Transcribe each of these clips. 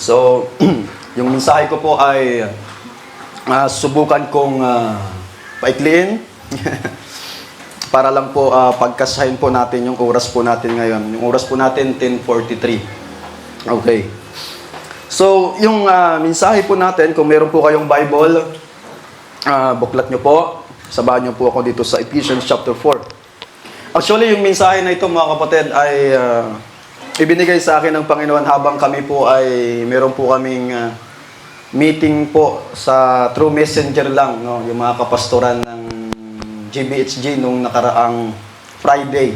So, yung mensahe ko po ay subukan kong paikliin para lang po pagkasahin po natin yung oras po natin ngayon. Yung oras po natin, 10:43. Okay. So, yung mensahe po natin, kung meron po kayong Bible, buklat nyo po. Sabahan nyo po ako dito sa Ephesians chapter 4. Actually, yung mensahe na ito, mga kapatid, ay ibinigay sa akin ng Panginoon habang kami po ay meron po kaming meeting po sa through messenger lang, no? Yung mga kapastoran ng GBHG nung nakaraang Friday.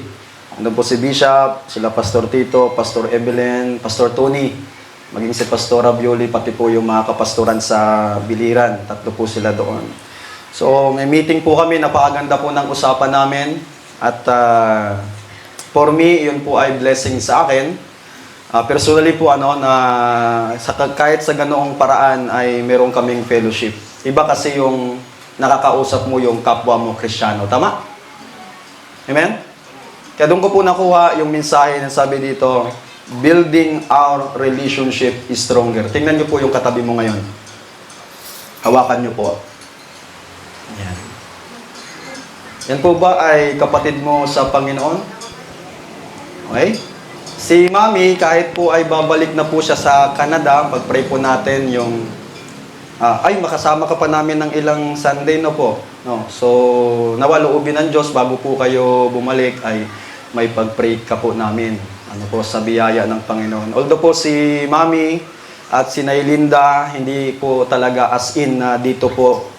Ano po si Bishop, sila Pastor Tito, Pastor Evelyn, Pastor Tony, maging si Pastor Ravioli, pati po yung mga kapastoran sa Biliran. Tatlo po sila doon. So, may meeting po kami, napakaganda po ng usapan namin. At for me, yun po ay blessing sa akin. Personally po, kahit sa ganoong paraan ay meron kaming fellowship. Iba kasi yung nakakausap mo yung kapwa mo Kristiyano. Tama? Amen? Kaya doon ko po nakuha yung mensahe na sabi dito, building our relationship is stronger. Tingnan nyo po yung katabi mo ngayon. Hawakan nyo po. Yan. Yan po ba ay kapatid mo sa Panginoon? Okay? Si Mami, kahit po ay babalik na po siya sa Canada, pag-pray po natin yung makasama ka pa namin ng ilang Sunday na po. No? So, nawaloobin ng Diyos bago po kayo bumalik ay may pag-pray ka po namin. Ano po, sa biyaya ng Panginoon. Although po si Mami at si Nailinda, hindi po talaga as in na dito po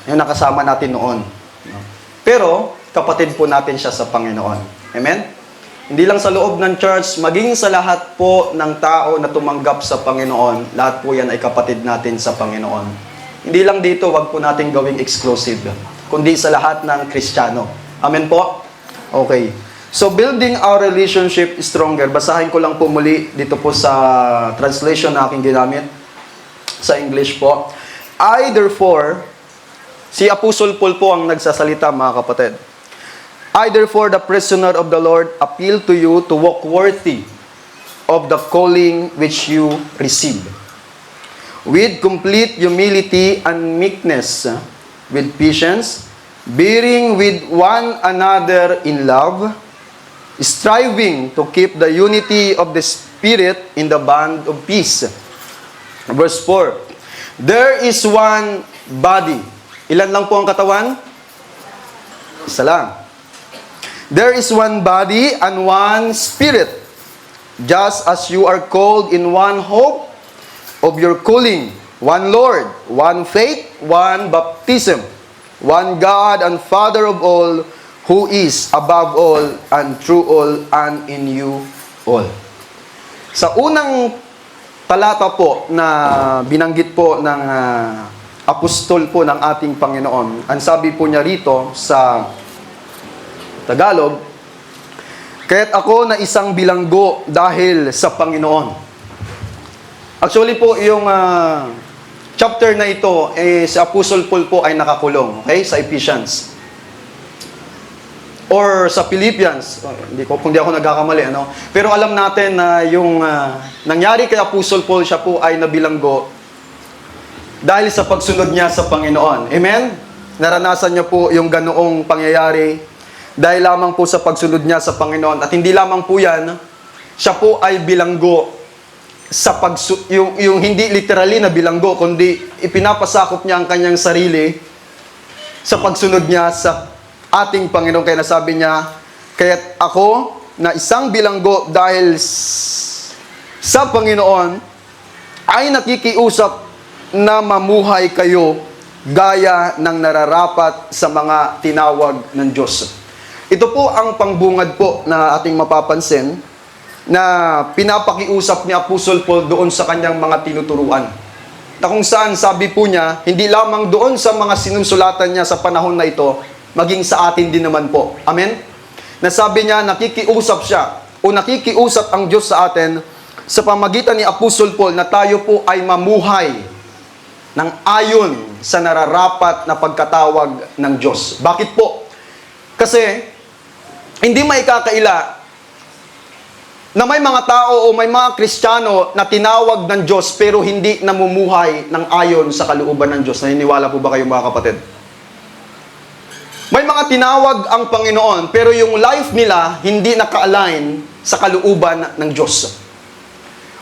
yung nakasama natin noon. No? Pero, kapatid po natin siya sa Panginoon. Amen? Hindi lang sa loob ng church, maging sa lahat po ng tao na tumanggap sa Panginoon, lahat po yan ay kapatid natin sa Panginoon. Hindi lang dito, wag po natin gawing exclusive, kundi sa lahat ng Kristiyano. Amen po? Okay. So, building our relationship stronger. Basahin ko lang po muli dito po sa translation na aking ginamit sa English po. Therefore, si Apostle Paul po ang nagsasalita, mga kapatid. I, therefore, the prisoner of the Lord, appeal to you to walk worthy of the calling which you receive, with complete humility and meekness, with patience, bearing with one another in love, striving to keep the unity of the Spirit in the bond of peace. Verse 4, there is one body. Ilan lang po ang katawan? Isa lang. There is one body and one Spirit, just as you are called in one hope of your calling, one Lord, one faith, one baptism, one God and Father of all, who is above all and through all and in you all. Sa unang talata po na binanggit po ng apostol po ng ating Panginoon, ang sabi po niya rito sa Tagalog, kaya't ako na isang bilanggo dahil sa Panginoon. Actually po, yung chapter na ito, si Apostle Paul po ay nakakulong, okay, sa Ephesians. Or sa Philippians, kung di ako nagkakamali, ano? Pero alam natin na yung nangyari kay Apostle Paul, siya po ay nabilanggo dahil sa pagsunod niya sa Panginoon. Amen? Naranasan niya po yung ganoong pangyayari dahil lamang po sa pagsunod niya sa Panginoon. At hindi lamang po yan, siya po ay bilanggo sa yung hindi literally na bilanggo, kundi ipinapasakop niya ang kanyang sarili sa pagsunod niya sa ating Panginoon. Kaya nasabi niya, kaya't ako na isang bilanggo dahil sa Panginoon ay nakikiusap na mamuhay kayo gaya ng nararapat sa mga tinawag ng Diyos. Ito po ang pangbungad po na ating mapapansin na pinapakiusap ni Apostle Paul doon sa kanyang mga tinuturuan. Na kung saan sabi po niya, hindi lamang doon sa mga sinusulatan niya sa panahon na ito, maging sa atin din naman po. Amen? Nasabi niya, nakikiusap siya o nakikiusap ang Diyos sa atin sa pamagitan ni Apostle Paul na tayo po ay mamuhay ng ayon sa nararapat na pagkatawag ng Diyos. Bakit po? Kasi hindi maikakaila na may mga tao o may mga Kristiyano na tinawag ng Diyos pero hindi namumuhay ng ayon sa kalooban ng Diyos. Naniniwala po ba kayo mga kapatid? May mga tinawag ang Panginoon pero yung life nila hindi naka-align sa kalooban ng Diyos.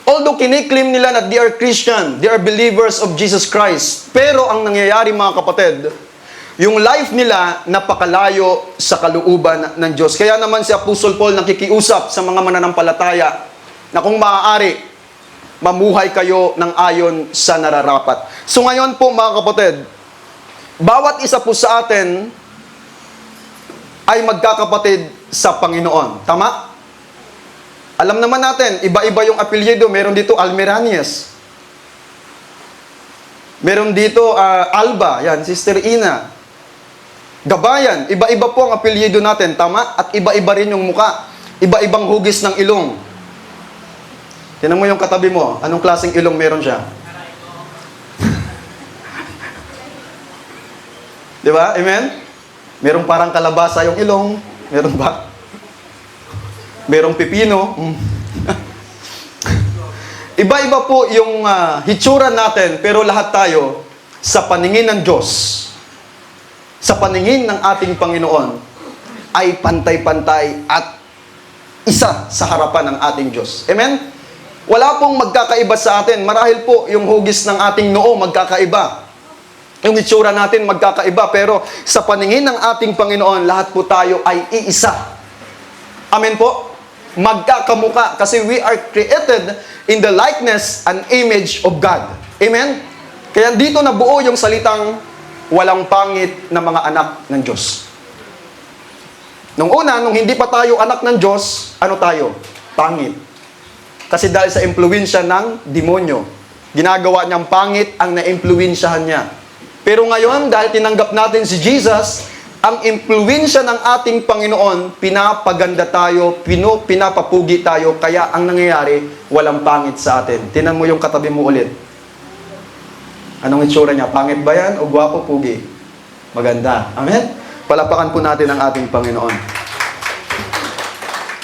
Although kiniklaim nila na they are Christian, they are believers of Jesus Christ, pero ang nangyayari mga kapatid, yung life nila napakalayo sa kalooban ng Diyos. Kaya naman si Apostle Paul nakikiusap sa mga mananampalataya na kung maaari, mamuhay kayo ng ayon sa nararapat. So ngayon po mga kapatid, bawat isa po sa atin ay magkakapatid sa Panginoon. Tama? Alam naman natin, iba-iba yung apelyido. Meron dito Almeranes. Meron dito Alba, yan, Sister Ina. Gabayan, iba-iba po ang apelyido natin, tama? At iba-iba rin yung muka. Iba-ibang hugis ng ilong. Tinan mo yung katabi mo, anong klaseng ilong meron siya? Di ba? Amen? Merong parang kalabasa yung ilong. Meron ba? Merong pipino. Iba-iba po yung hitsura natin, pero lahat tayo, sa paningin ng Diyos, sa paningin ng ating Panginoon, ay pantay-pantay at isa sa harapan ng ating Diyos. Amen? Wala pong magkakaiba sa atin. Marahil po yung hugis ng ating noo magkakaiba. Yung itsura natin magkakaiba. Pero sa paningin ng ating Panginoon, lahat po tayo ay iisa. Amen po? Magkakamuka. Kasi we are created in the likeness and image of God. Amen? Kaya dito nabuo yung salitang walang pangit na mga anak ng Diyos. Nung una, nung hindi pa tayo anak ng Diyos, ano tayo? Pangit. Kasi dahil sa impluwensya ng demonyo, ginagawa niyang pangit ang na-impluwensyahan niya. Pero ngayon, dahil tinanggap natin si Jesus, ang impluwensya ng ating Panginoon, pinapaganda tayo, pinapapugi tayo, kaya ang nangyayari, walang pangit sa atin. Tinan mo yung katabi mo ulit. Anong itsura niya? Pangit ba yan? O gwapo, pugi? Maganda. Amen? Palapakan po natin ang ating Panginoon.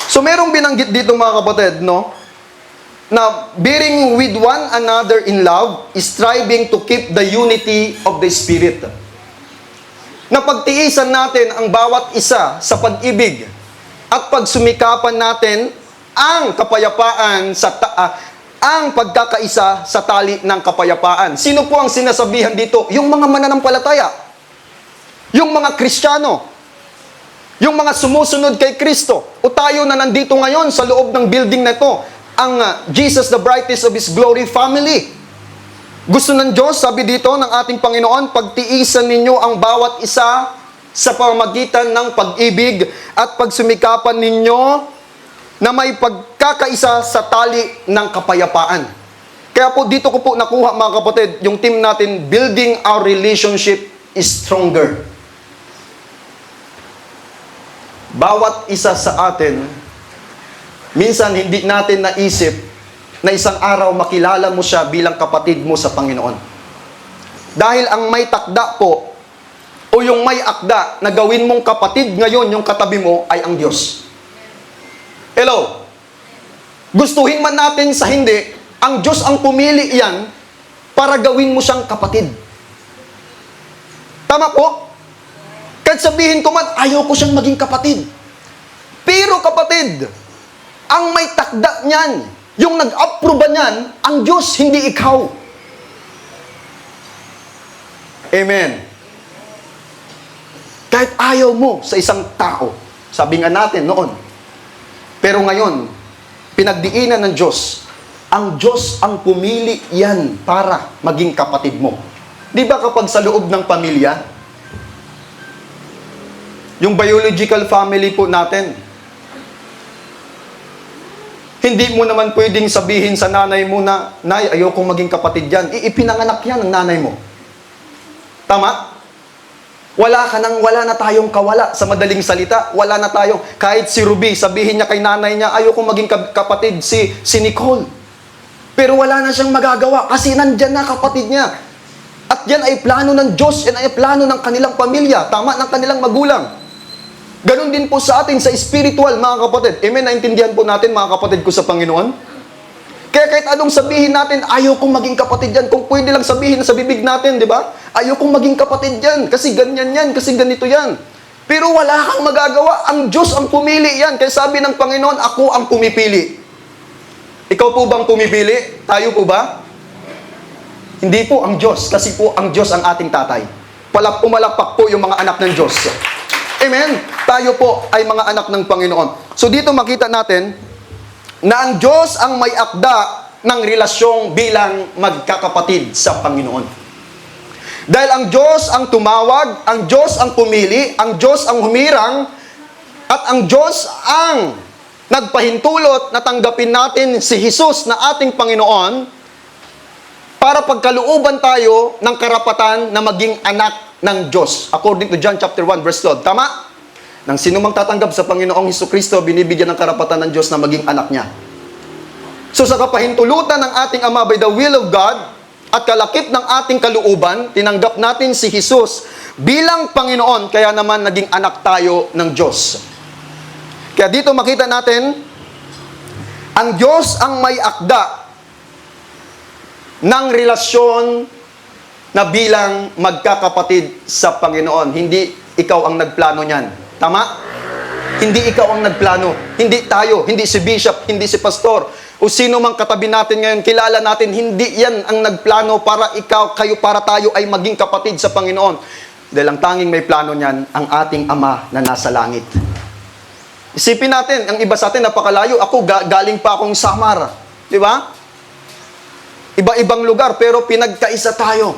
So, merong binanggit dito mga kapatid, no? Na bearing with one another in love, striving to keep the unity of the Spirit. Na pagtiisan natin ang bawat isa sa pag-ibig at pagsumikapan natin ang kapayapaan ang pagkakaisa sa tali ng kapayapaan. Sino po ang sinasabihan dito? Yung mga mananampalataya. Yung mga Kristiyano. Yung mga sumusunod kay Kristo. O tayo na nandito ngayon sa loob ng building na ito, ang Jesus the brightest of His glory family. Gusto ng Diyos, sabi dito ng ating Panginoon, pagtiisan ninyo ang bawat isa sa pamamagitan ng pag-ibig at pagsumikapan ninyo na may pagkakaisa sa tali ng kapayapaan. Kaya po dito ko po nakuha mga kapatid, yung team natin, building our relationship is stronger. Bawat isa sa atin, minsan hindi natin naisip na isang araw makilala mo siya bilang kapatid mo sa Panginoon. Dahil ang may takda po, o yung may akda na gawin mong kapatid ngayon, yung katabi mo, ay ang Diyos. Hello? Gustuhin man natin sa hindi, ang Diyos ang pumili yan para gawin mo siyang kapatid. Tama po? Kahit sabihin ko man, ayaw ko siyang maging kapatid. Pero kapatid, ang may takda niyan, yung nag-approve niyan, ang Diyos, hindi ikaw. Amen. Kahit ayaw mo sa isang tao, sabi nga natin noon, pero ngayon, pinagdiinan ng Diyos, ang Diyos ang pumili yan para maging kapatid mo. Di ba kapag sa loob ng pamilya, yung biological family po natin, hindi mo naman pwedeng sabihin sa nanay mo na, Nay, ayokong maging kapatid yan. Ipinanganak yan ng nanay mo. Tama? Wala na tayong kawala. Sa madaling salita, wala na tayong, kahit si Ruby, sabihin niya kay nanay niya, ayokong maging kapatid si Nicole. Pero wala na siyang magagawa kasi nandyan na kapatid niya. At yan ay plano ng Diyos, yan ay plano ng kanilang pamilya, tama, ng kanilang magulang. Ganon din po sa atin sa spiritual, mga kapatid. Amen? Naintindihan po natin, mga kapatid ko sa Panginoon? Kaya kahit anong sabihin natin, ayaw kong maging kapatid yan. Kung pwede lang sabihin sa bibig natin, di ba? Ayaw kong maging kapatid yan. Kasi ganyan yan. Kasi ganito yan. Pero wala kang magagawa. Ang Diyos ang pumili yan. Kaya sabi ng Panginoon, ako ang pumipili. Ikaw po bang pumipili? Tayo po ba? Hindi po ang Diyos. Kasi po ang Diyos ang ating tatay. Umalakpak po yung mga anak ng Diyos. Amen? Tayo po ay mga anak ng Panginoon. So dito makita natin na ang Diyos ang may akda ng relasyong bilang magkakapatid sa Panginoon. Dahil ang Diyos ang tumawag, ang Diyos ang pumili, ang Diyos ang humirang, at ang Diyos ang nagpahintulot na tanggapin natin si Jesus na ating Panginoon para pagkalooban tayo ng karapatan na maging anak ng Diyos. According to John chapter 1 verse 12. Tama? Nang sino mang tatanggap sa Panginoong Hesukristo, binibigyan ng karapatan ng Diyos na maging anak niya. So sa kapahintulutan ng ating Ama by the will of God at kalakip ng ating kalooban, tinanggap natin si Jesus bilang Panginoon, kaya naman naging anak tayo ng Diyos. Kaya dito makita natin, ang Diyos ang may akda ng relasyon na bilang magkakapatid sa Panginoon. Hindi ikaw ang nagplano niyan. Tama? Hindi ikaw ang nagplano. Hindi tayo. Hindi si bishop. Hindi si pastor. O sino mang katabi natin ngayon, kilala natin, hindi yan ang nagplano para ikaw, kayo, para tayo ay maging kapatid sa Panginoon. Dahil ang tanging may plano niyan, ang ating Ama na nasa langit. Isipin natin, ang iba sa atin napakalayo. Ako, galing pa akong Samar. Di ba? Iba-ibang lugar, pero pinagkaisa tayo.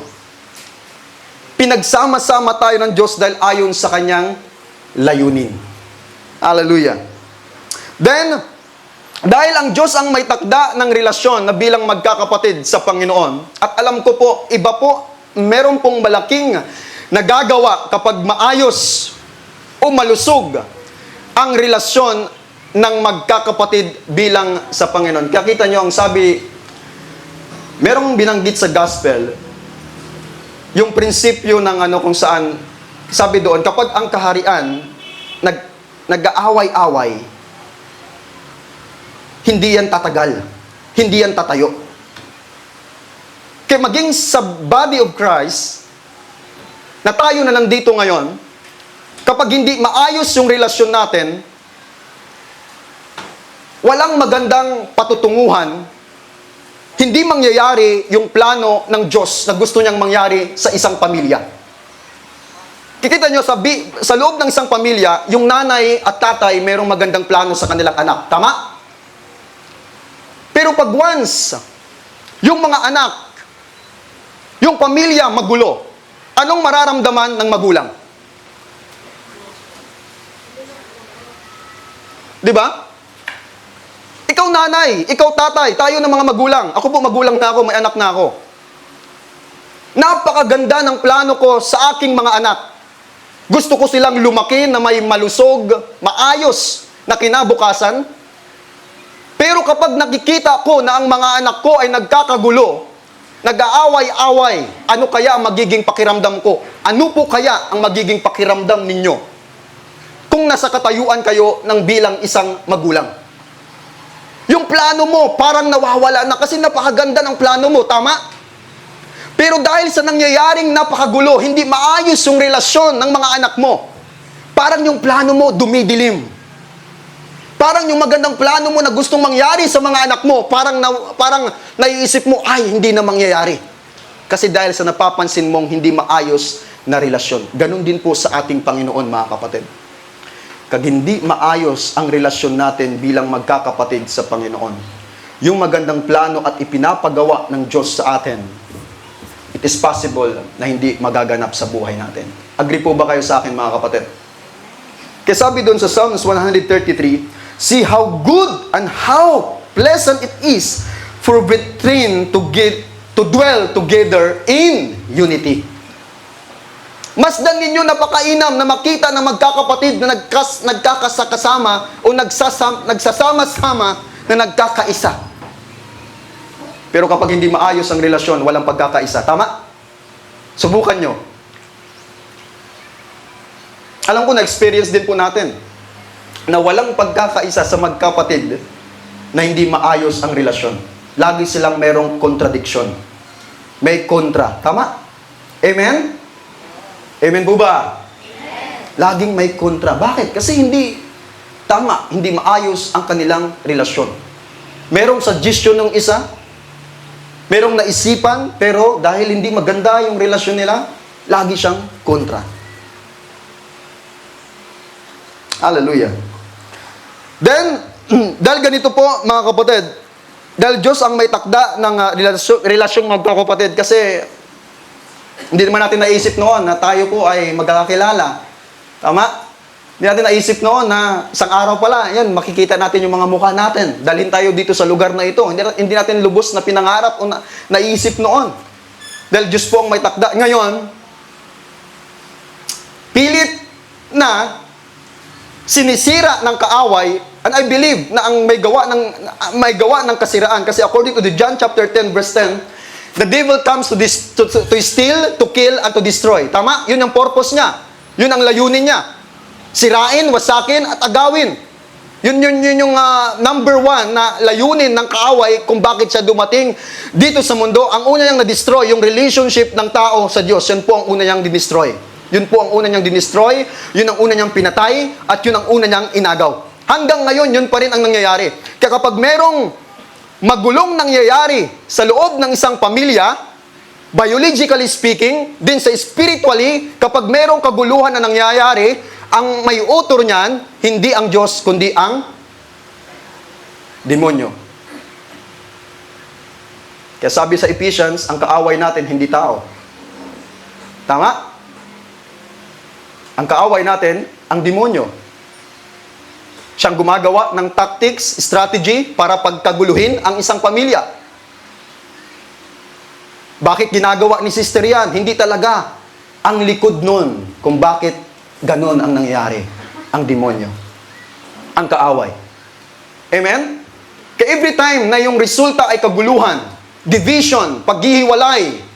Pinagsama-sama tayo ng Diyos dahil ayon sa kanyang layunin. Hallelujah. Then, dahil ang Diyos ang may takda ng relasyon na bilang magkakapatid sa Panginoon, at alam ko po, iba po, meron pong malaking nagagawa kapag maayos o malusog ang relasyon ng magkakapatid bilang sa Panginoon. Kaya kita nyo, ang sabi, merong binanggit sa gospel, yung prinsipyo ng kung saan, sabi doon, kapag ang kaharian nag-aaway-away, hindi yan tatagal. Hindi yan tatayo. Kaya maging sa body of Christ, na tayo na nandito ngayon, kapag hindi maayos yung relasyon natin, walang magandang patutunguhan, hindi mangyayari yung plano ng Diyos na gusto niyang mangyari sa isang pamilya. Kikita nyo, sa loob ng isang pamilya, yung nanay at tatay mayroong magandang plano sa kanilang anak. Tama? Pero pag once, yung mga anak, yung pamilya magulo, anong mararamdaman ng magulang? Di ba? Ikaw nanay, ikaw tatay, tayo ng mga magulang. Ako po magulang na ako, may anak na ako. Napakaganda ng plano ko sa aking mga anak. Gusto ko silang lumaki na may malusog, maayos na kinabukasan. Pero kapag nakikita ko na ang mga anak ko ay nagkakagulo, nag-aaway-away, ano kaya ang magiging pakiramdam ko? Ano po kaya ang magiging pakiramdam ninyo kung nasa katayuan kayo ng bilang isang magulang? Yung plano mo, parang nawawala na kasi napakaganda ng plano mo, tama? Pero dahil sa nangyayaring napakagulo, hindi maayos yung relasyon ng mga anak mo, parang yung plano mo dumidilim. Parang yung magandang plano mo na gustong mangyari sa mga anak mo, parang naiisip mo, ay, hindi na mangyayari. Kasi dahil sa napapansin mong hindi maayos na relasyon. Ganon din po sa ating Panginoon, mga kapatid. Kag hindi maayos ang relasyon natin bilang magkakapatid sa Panginoon, yung magandang plano at ipinapagawa ng Diyos sa atin, it is possible na hindi magaganap sa buhay natin. Agree po ba kayo sa akin, mga kapatid? Kaya sabi doon sa Psalms 133, see how good and how pleasant it is for brethren to dwell together in unity. Masdan ninyo napakainam na makita ng magkakapatid na nagkakasama o nagsasama-sama na nagkakaisa. Pero kapag hindi maayos ang relasyon, walang pagkakaisa. Tama? Subukan nyo. Alam ko, na-experience din po natin na walang pagkakaisa sa magkapatid na hindi maayos ang relasyon. Lagi silang merong contradiction. May kontra. Tama? Amen? Amen po ba? Amen. Laging may kontra. Bakit? Kasi hindi tama, hindi maayos ang kanilang relasyon. Merong suggestion ng isa, merong naisipan, pero dahil hindi maganda yung relasyon nila, lagi siyang kontra. Hallelujah. Then, dahil ganito po, mga kapatid, dahil Diyos ang may takda ng relasyong magkakapatid, kasi hindi naman natin naisip noon na tayo po ay magkakakilala. Tama? Hindi natin naisip noon na isang araw pala, yan, makikita natin yung mga mukha natin. Dalhin tayo dito sa lugar na ito. Hindi natin lubos na pinangarap o naisip noon. Dahil Diyos po ang may takda. Ngayon, pilit na sinisira ng kaaway, and I believe na ang may gawa ng kasiraan, kasi according to the John chapter 10 verse 10, the devil comes to steal, to kill, and to destroy. Tama? Yun ang purpose niya. Yun ang layunin niya. Sirain, wasakin, at agawin. Yun yung number one na layunin ng kaaway kung bakit siya dumating dito sa mundo. Ang una niyang na-destroy, yung relationship ng tao sa Diyos. Yun po ang una niyang dinestroy. Yun po ang una niyang dinestroy, yun ang una niyang pinatay, at yun ang una niyang inagaw. Hanggang ngayon, yun pa rin ang nangyayari. Kaya kapag merong magulong nangyayari sa loob ng isang pamilya, biologically speaking, din sa spiritually, kapag merong kaguluhan na nangyayari, ang may author niyan, hindi ang Diyos, kundi ang demonyo. Kaya sabi sa Ephesians, ang kaaway natin, hindi tao. Tama? Ang kaaway natin, ang demonyo. Siyang gumagawa ng tactics, strategy, para pagkaguluhin ang isang pamilya. Bakit ginagawa ni Sister yan? Hindi talaga ang likod nun kung bakit ganon ang nangyayari. Ang demonyo. Ang kaaway. Amen? Kaya every time na yung resulta ay kaguluhan, division, paghihiwalay,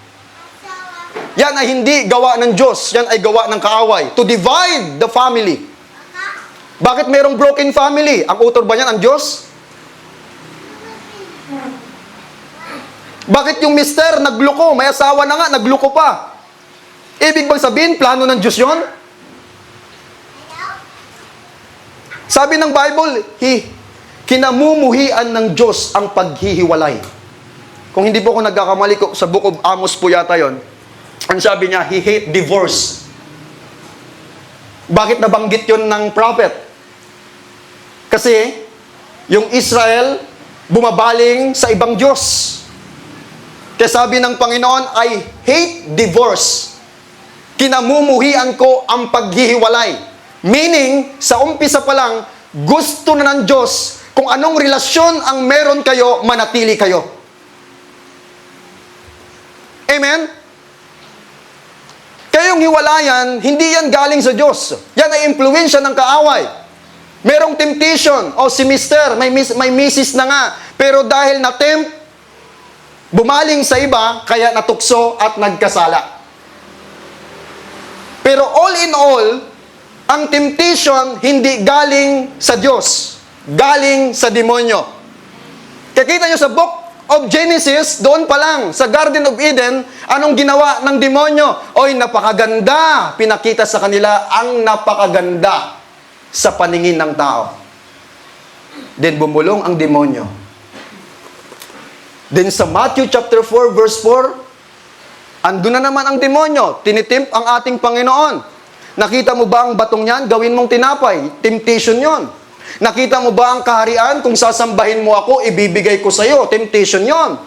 yan ay hindi gawa ng Diyos. Yan ay gawa ng kaaway. To divide the family. Bakit mayroong broken family? Ang author ba yan ang Diyos? Bakit yung mister nagloko? May asawa na nga, nagloko pa. Ibig bang sabihin, plano ng Diyos yun? Sabi ng Bible, kinamumuhian ng Diyos ang paghihiwalay. Kung hindi po ako nagkakamali ko, sa Book of Amos po yata yon. Ang sabi niya, He hate divorce. Bakit nabanggit yon ng prophet? Kasi, yung Israel, bumabaling sa ibang Diyos. Kaya sabi ng Panginoon, I hate divorce. Kinamumuhian ko ang paghihiwalay. Meaning, sa umpisa pa lang, gusto na ng Diyos kung anong relasyon ang meron kayo, manatili kayo. Amen? Kaya yung hiwalayan, hindi yan galing sa Diyos. Yan ay impluensya ng kaaway. Merong temptation. O si mister, may misis na nga. Pero dahil na-tempt, bumaling sa iba, kaya natukso at nagkasala. Pero all in all, ang temptation hindi galing sa Diyos. Galing sa demonyo. Kaya kita nyo sa Book of Genesis, doon pa lang, sa Garden of Eden, anong ginawa ng demonyo? Oy, napakaganda. Pinakita sa kanila ang napakaganda sa paningin ng tao. Then bumulong ang demonyo. Then sa Matthew chapter 4 verse 4, andun na naman ang demonyo. Tinitimp ang ating Panginoon. Nakita mo ba ang batong yan? Gawin mong tinapay. Temptation yon. Nakita mo ba ang kaharian? Kung sasambahin mo ako, ibibigay ko sa iyo. Temptation yon.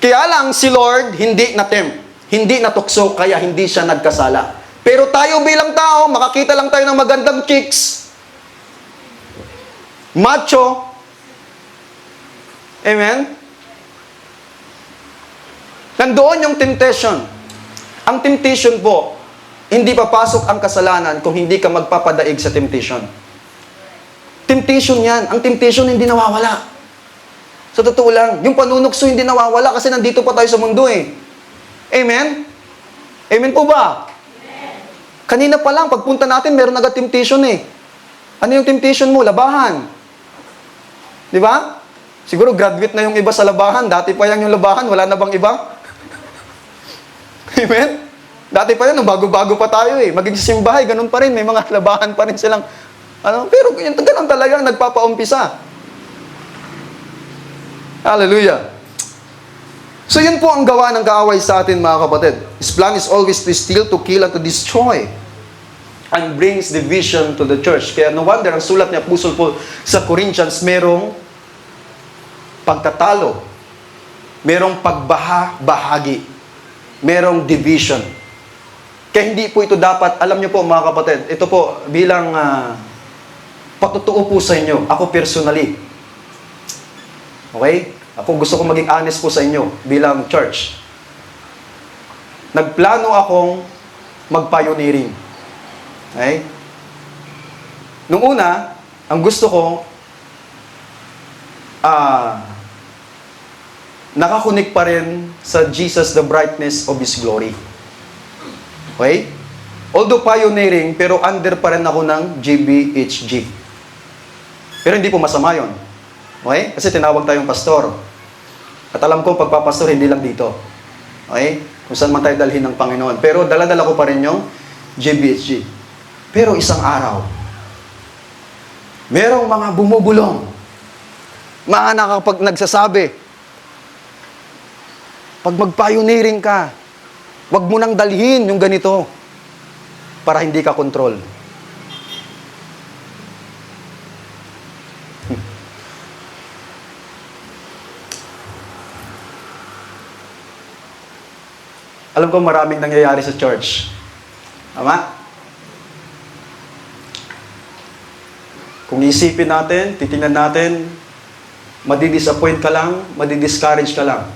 Kaya lang si Lord hindi na-tempt. Hindi natukso, kaya hindi siya nagkasala. Pero tayo bilang tao, makakita lang tayo ng magandang chicks. Macho. Amen? Nandoon yung temptation. Ang temptation po, hindi papasok ang kasalanan kung hindi ka magpapadaig sa temptation. Temptation yan. Ang temptation hindi nawawala. Sa totoo lang, yung panunukso hindi nawawala kasi nandito pa tayo sa mundo eh. Amen? Amen po ba? Amen. Kanina pa lang, pagpunta natin, meron agad temptation eh. Ano yung temptation mo? Labahan. Di ba? Siguro graduate na yung iba sa labahan. Dati pa yan yung labahan, wala na bang iba? Amen? Dati pa yan, nung bago-bago pa tayo eh. Maging simbahay, ganun pa rin. May mga labahan pa rin silang, pero ganun talaga nagpapaumpisa. Hallelujah. So yun po ang gawa ng kaaway sa atin, mga kapatid. His plan is always to steal, to kill, and to destroy. And brings division to the church. Kaya no wonder, ang sulat ni Apostle Paul sa Corinthians, merong pagtatalo, merong pagbaha-bahagi, merong division. Kaya hindi po ito dapat, alam niyo po mga kapatid, ito po bilang patutuo po sa inyo, ako personally. Okay? Ako gusto ko maging honest po sa inyo bilang church. Nagplano akong mag-pioneering. Okay? Nung una, ang gusto ko, nakakunik pa rin sa Jesus, the brightness of His glory. Okay? Although pioneering, pero under pa rin ako ng GBHG. Pero hindi po masama yun. Okay? Kasi tinawag tayong pastor. At alam ko, pagpapastor, hindi lang dito. Okay? Kung saan man tayo dalhin ng Panginoon. Pero dala-dala ko pa rin yung GBHG. Pero isang araw, merong mga bumubulong. Mga nakapag nagsasabi, pag mag-pioneering ka, wag mo nang dalhin yung ganito para hindi ka control. Alam ko maraming nangyayari sa church. Tama? Kung isipin natin, titingnan natin, madidisappoint ka lang, madidiscourage ka lang.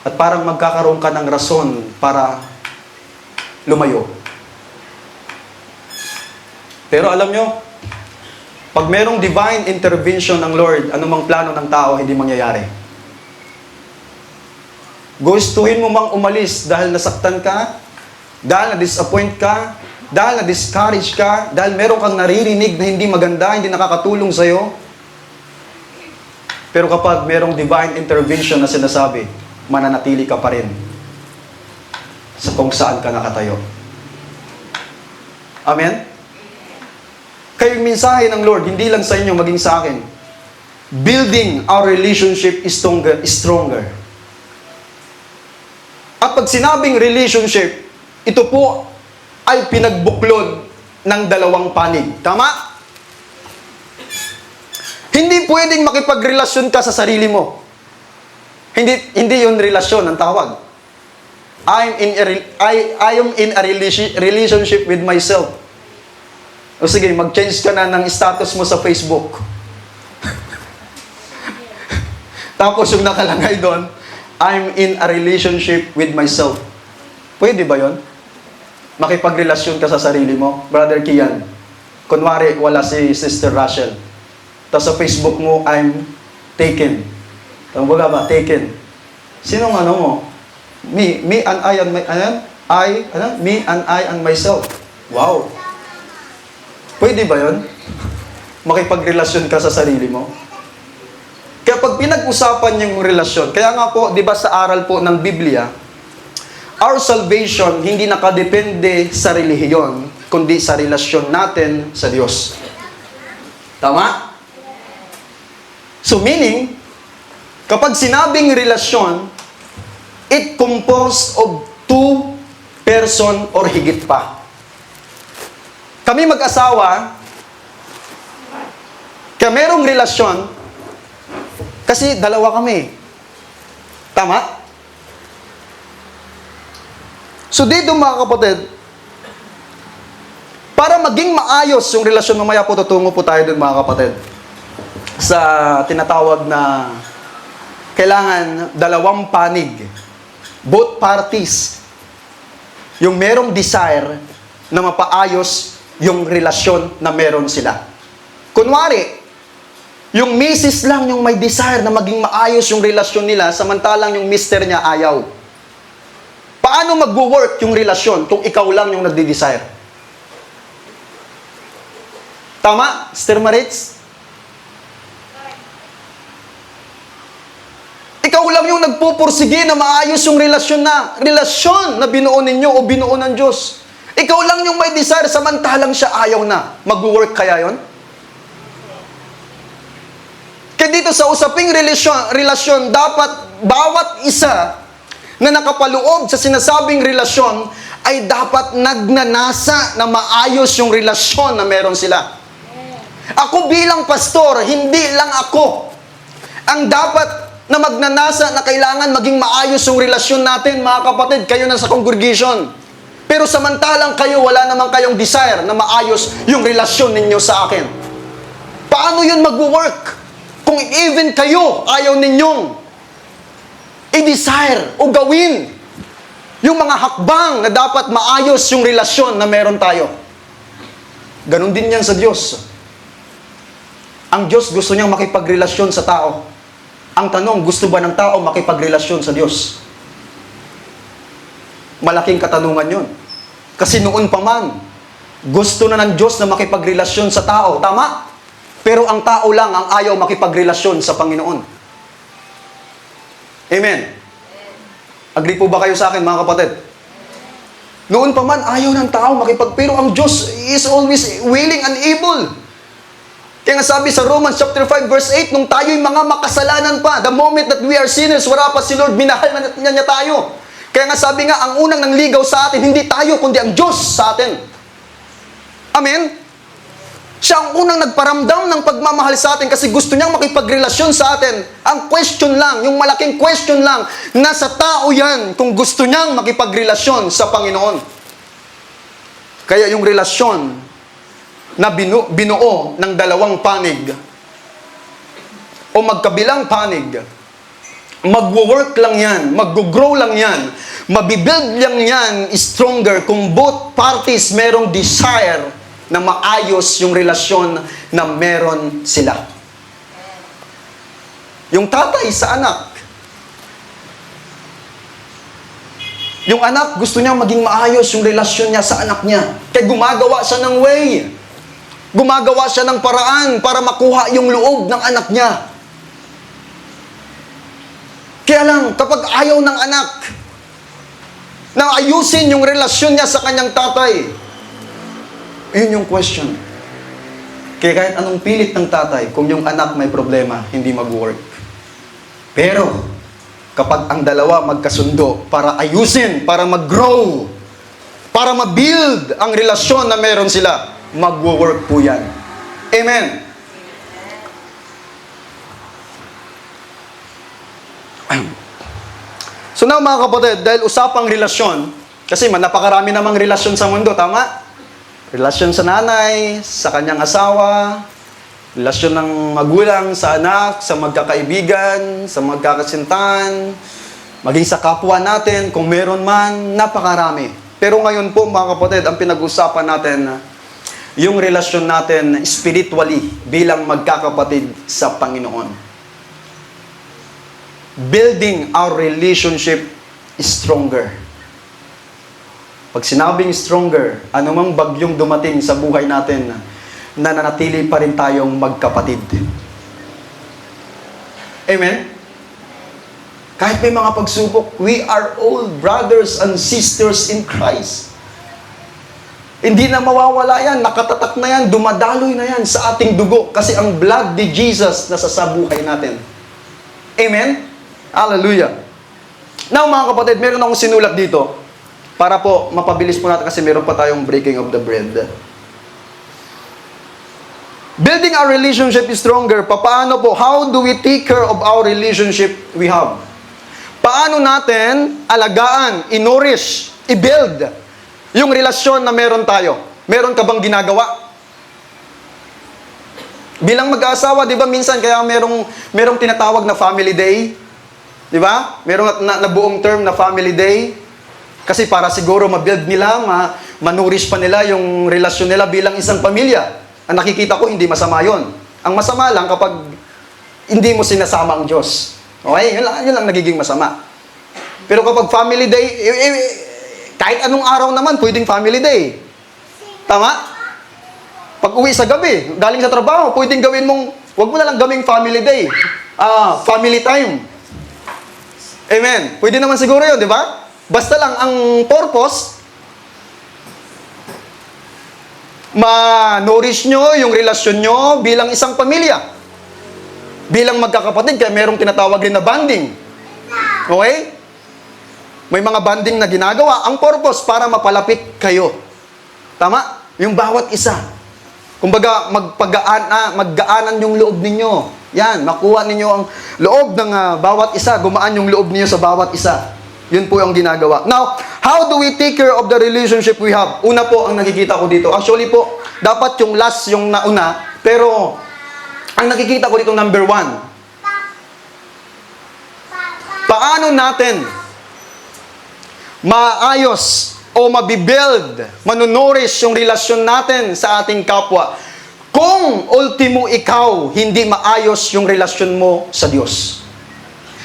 At parang magkakaroon ka ng rason para lumayo. Pero alam nyo, pag merong divine intervention ng Lord, anumang plano ng tao, hindi mangyayari. Gustuhin mo mang umalis dahil nasaktan ka, dahil na-disappoint ka, dahil na-discourage ka, dahil meron kang naririnig na hindi maganda, hindi nakakatulong sa'yo. Pero kapag merong divine intervention na sinasabi, mananatili ka pa rin sa kung saan ka nakatayo. Amen? Kaya yung mensahe ng Lord, hindi lang sa inyo, maging sa akin, building our relationship is stronger. At pag sinabing relationship, ito po ay pinagbuklod ng dalawang panig. Tama? Hindi pwedeng makipagrelasyon ka sa sarili mo. Hindi yun relasyon ang tawag. I am in a relationship with myself. O sige, mag-change ka na ng status mo sa Facebook. Tapos yung nakalagay doon, I'm in a relationship with myself. Pwede ba yon? Makipagrelasyon ka sa sarili mo? Brother Kian, kunwari wala si Sister Rachel. Tapos sa Facebook mo, I'm taken. Tama ba? Taken. Sinong ano mo? Me and I and me and I and myself. Wow. Pwede ba yon? Makipagrelasyon ka sa sarili mo? Kaya pag pinag-usapan yung relasyon, kaya nga po, di ba sa aral po ng Biblia, our salvation hindi nakadepende sa relihiyon, kundi sa relasyon natin sa Diyos. Tama? So meaning, kapag sinabing relasyon, it composed of two person or higit pa. Kami mag-asawa, kaya merong relasyon, kasi dalawa kami. Tama? So dito mga kapatid, para maging maayos yung relasyon, mamaya po tutungo po tayo dun mga kapatid, sa tinatawag na kailangan dalawang panig, both parties, yung merong desire na mapaayos yung relasyon na meron sila. Kunwari, yung misis lang yung may desire na maging maayos yung relasyon nila, samantalang yung mister niya ayaw. Paano mag-work yung relasyon kung ikaw lang yung nagde-desire? Tama, Sister Maritz? Ikaw lang yung nagpupursige na maayos yung relasyon na binuo ninyo o binuo ng Diyos. Ikaw lang yung may desire, samantalang siya ayaw na. Mag-work kaya yon? Kaya dito sa usaping relasyon, dapat bawat isa na nakapaloob sa sinasabing relasyon ay dapat nagnanasa na maayos yung relasyon na meron sila. Ako bilang pastor, hindi lang ako ang dapat na magnanasa na kailangan maging maayos yung relasyon natin, mga kapatid, kayo na sa congregation. Pero samantalang kayo, wala naman kayong desire na maayos yung relasyon ninyo sa akin. Paano yun mag-work? Kung even kayo, ayaw ninyong i-desire o gawin yung mga hakbang na dapat maayos yung relasyon na meron tayo. Ganon din yan sa Diyos. Ang Diyos gusto niyang makipagrelasyon sa tao. Ang tanong, gusto ba ng tao makipagrelasyon sa Diyos? Malaking katanungan yun. Kasi noon pa man, gusto na ng Diyos na makipagrelasyon sa tao. Tama? Pero ang tao lang ang ayaw makipagrelasyon sa Panginoon. Amen. Agree po ba kayo sa akin, mga kapatid? Noon pa man, ayaw ng tao pero ang Diyos is always willing and able. Kaya nga sabi sa Romans chapter 5 verse 8, nung tayo'y mga makasalanan pa, the moment that we are sinners, wala pa si Lord, minahal na niya tayo. Kaya nga sabi nga, ang unang nangligaw sa atin, hindi tayo, kundi ang Diyos sa atin. Amen? Siya ang unang nagparamdam ng pagmamahal sa atin kasi gusto niyang makipagrelasyon sa atin. Ang question lang, yung malaking question lang, nasa tao yan kung gusto niyang makipagrelasyon sa Panginoon. Kaya yung relasyon na binuo ng dalawang panig o magkabilang panig, magwo-work lang yan, mag-grow lang yan, mabibuild lang yan stronger kung both parties merong desire na maayos yung relasyon na meron sila. Yung tatay sa anak. Yung anak, gusto niya maging maayos yung relasyon niya sa anak niya. Kaya gumagawa siya ng way. Gumagawa siya ng paraan para makuha yung loob ng anak niya. Kaya lang, kapag ayaw ng anak na ayusin yung relasyon niya sa kanyang tatay, yun yung question. Kaya kahit anong pilit ng tatay, kung yung anak may problema, hindi mag-work. Pero, kapag ang dalawa magkasundo para ayusin, para mag-grow, para ma-build ang relasyon na meron sila, mag-work po yan. Amen. So now mga kapatid, dahil usapang relasyon, kasi napakarami namang relasyon sa mundo, tama? Relasyon sa nanay, sa kanyang asawa, relasyon ng magulang sa anak, sa magkakaibigan, sa magkakasintahan, maging sa kapwa natin, kung meron man, napakarami. Pero ngayon po mga kapatid, ang pinag-usapan natin, yung relasyon natin spiritually bilang magkakapatid sa Panginoon. Building our relationship stronger. Pag sinabing stronger, anumang bagyong dumating sa buhay natin, nananatili pa rin tayong magkapatid. Amen? Kahit may mga pagsubok, we are all brothers and sisters in Christ. Hindi na mawawala yan, nakatatak na yan, dumadaloy na yan sa ating dugo kasi ang blood ni Jesus nasa sa buhay natin. Amen? Hallelujah. Now mga kapatid, meron akong sinulat dito. Para po, mapabilis po natin kasi meron pa tayong breaking of the bread. Building our relationship is stronger. Paano po? How do we take care of our relationship we have? Paano natin alagaan, i-nourish, i-build yung relasyon na meron tayo? Meron ka bang ginagawa? Bilang mag-aasawa, di ba minsan kaya merong tinatawag na family day? Di ba? Merong na buong term na family day. Kasi para siguro ma-build nila, ma-nourish pa nila yung relasyon nila bilang isang pamilya. Ang nakikita ko, hindi masama yon. Ang masama lang kapag hindi mo sinasama ang Diyos. Okay? Yun lang nagiging masama. Pero kapag family day, kahit anong araw naman, pwedeng family day. Tama? Pag uwi sa gabi, galing sa trabaho, pwedeng gawin mong, wag mo na lang gawing family day. Family time. Amen. Pwede naman siguro yun, di ba? Basta lang ang purpose, ma-nourish nyo yung relasyon nyo bilang isang pamilya. Bilang magkakapatid, kaya merong tinatawag din na bonding. Okay? May mga bonding na ginagawa. Ang purpose, para mapalapit kayo. Tama? Yung bawat isa. Kumbaga, maggaanan yung loob ninyo. Yan, makuha ninyo ang loob ng bawat isa. Gumaan yung loob ninyo sa bawat isa. Yun po yung ginagawa. Now, how do we take care of the relationship we have? Una po ang nakikita ko dito. Actually po, dapat yung last yung nauna. Pero, ang nakikita ko dito, number 1. Paano natin maayos o mabibuild, manunourish yung relasyon natin sa ating kapwa kung ultimo ikaw hindi maayos yung relasyon mo sa Diyos?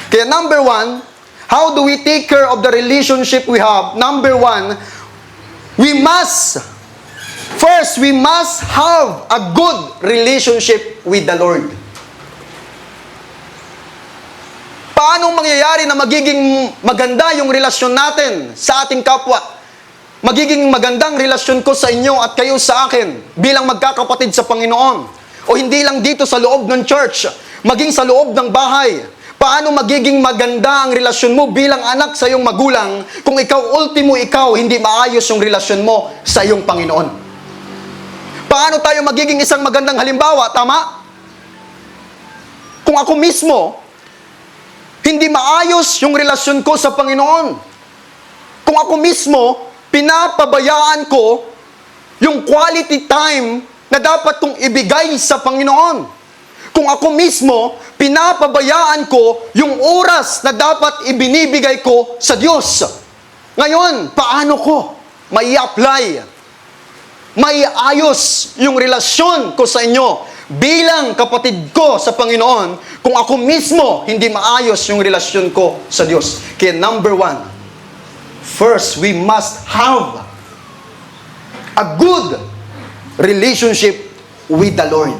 Kaya number 1, how do we take care of the relationship we have? Number 1, we must have a good relationship with the Lord. Paano mangyayari na magiging maganda yung relasyon natin sa ating kapwa? Magiging magandang relasyon ko sa inyo at kayo sa akin bilang magkakapatid sa Panginoon. O hindi lang dito sa loob ng church, maging sa loob ng bahay. Paano magiging maganda ang relasyon mo bilang anak sa iyong magulang kung ultimo ikaw, hindi maayos yung relasyon mo sa iyong Panginoon? Paano tayo magiging isang magandang halimbawa? Tama? Kung ako mismo, hindi maayos yung relasyon ko sa Panginoon. Kung ako mismo, pinapabayaan ko yung quality time na dapat kong ibigay sa Panginoon. Kung ako mismo, pinapabayaan ko yung oras na dapat ibinibigay ko sa Diyos. Ngayon, paano ko may apply, may ayos yung relasyon ko sa inyo bilang kapatid ko sa Panginoon kung ako mismo hindi maayos yung relasyon ko sa Diyos? Kaya number 1, first, we must have a good relationship with the Lord.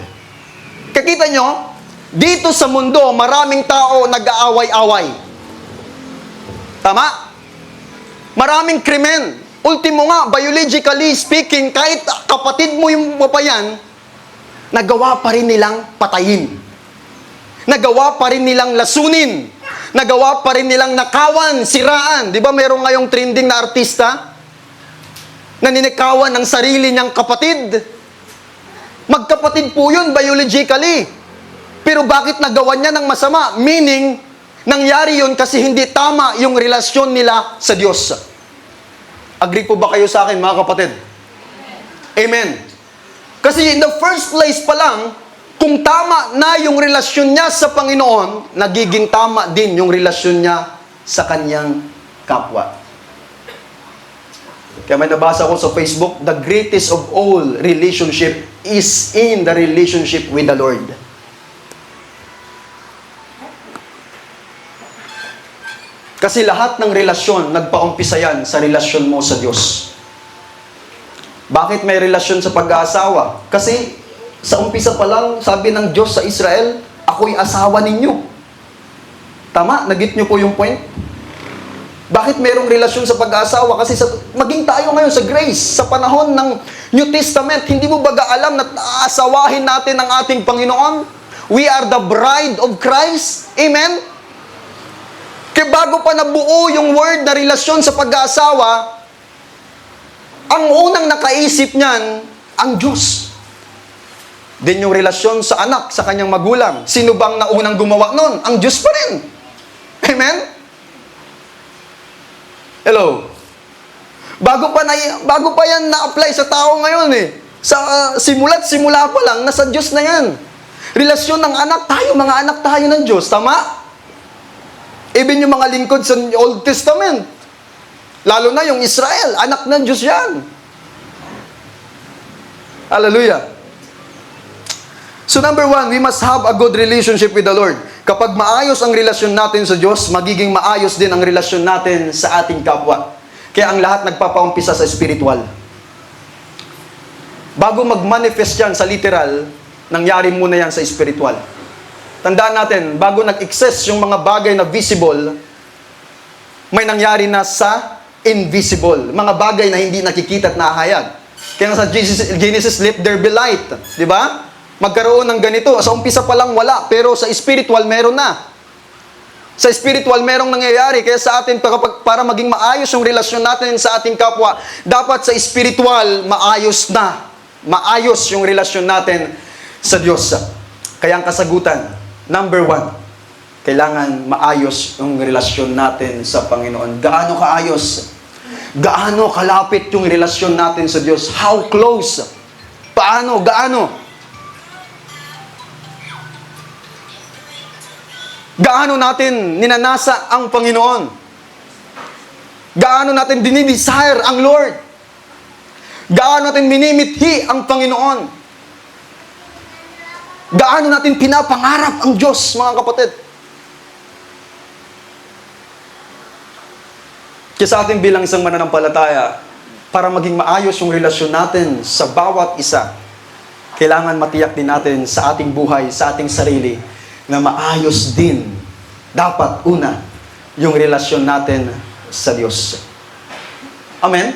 Kakita nyo, dito sa mundo, maraming tao nag-aaway-away. Tama? Maraming krimen. Ultimo nga, biologically speaking, kahit kapatid mo yung papayan, nagawa pa rin nilang patayin. Nagawa pa rin nilang lasunin. Nagawa pa rin nilang nakawan, siraan. Di ba merong ngayong trending na artista na ninikawan ng sarili niyang kapatid? Magkapatid po yun biologically. Pero bakit nagawa niya ng masama? Meaning, nangyari yun kasi hindi tama yung relasyon nila sa Diyos. Agree po ba kayo sa akin, mga kapatid? Amen. Kasi in the first place pa lang, kung tama na yung relasyon niya sa Panginoon, nagiging tama din yung relasyon niya sa kanyang kapwa. Kaya may nabasa ko sa Facebook, the greatest of all relationship is in the relationship with the Lord. Kasi lahat ng relasyon, nagpaumpisa yan sa relasyon mo sa Diyos. Bakit may relasyon sa pag-aasawa? Kasi sa umpisa pa lang, sabi ng Diyos sa Israel, ako'y asawa ninyo. Tama? Nagit nyo po yung point? Bakit mayroong relasyon sa pag-aasawa? Kasi maging tayo ngayon sa grace, sa panahon ng New Testament, hindi mo ba alam na aasawahin natin ang ating Panginoon? We are the bride of Christ. Amen? Kaya bago pa nabuo yung word na relasyon sa pag-aasawa, ang unang nakaisip niyan, ang Diyos. Din yung relasyon sa anak, sa kanyang magulang. Sino bang naunang gumawa nun? Ang Diyos pa rin. Amen? Hello? Bago pa yan na-apply sa tao ngayon eh. Simula pa lang, nasa Diyos na yan. Relasyon ng anak, mga anak tayo ng Diyos. Tama? Even yung mga lingkod sa Old Testament. Lalo na yung Israel, anak ng Diyos yan. Hallelujah. So number 1, we must have a good relationship with the Lord. Kapag maayos ang relasyon natin sa Diyos, magiging maayos din ang relasyon natin sa ating kapwa. Kaya ang lahat nagpapaumpisa sa spiritual. Bago mag-manifest yan sa literal, nangyari muna yan sa spiritual. Tandaan natin, bago nag-excess yung mga bagay na visible, may nangyari na sa invisible. Mga bagay na hindi nakikita at nahayag. Kaya sa Genesis, let there be light. Di ba? Magkaroon ng ganito. Sa umpisa pa lang wala, pero sa spiritual meron na. Sa spiritual merong nangyayari. Kaya sa atin, para maging maayos yung relasyon natin sa ating kapwa, dapat sa spiritual, maayos na. Maayos yung relasyon natin sa Diyos. Kaya ang kasagutan, number 1, kailangan maayos yung relasyon natin sa Panginoon. Gaano kaayos? Gaano kalapit yung relasyon natin sa Diyos? How close? Paano? Gaano? Gaano natin ninanasa ang Panginoon? Gaano natin dinidesire ang Lord? Gaano natin minimithi ang Panginoon? Gaano natin pinapangarap ang Diyos, mga kapatid? Kaya sa atin bilang isang mananampalataya, para maging maayos yung relasyon natin sa bawat isa, kailangan matiyak din natin sa ating buhay, sa ating sarili, na maayos din, dapat una, yung relasyon natin sa Diyos. Amen?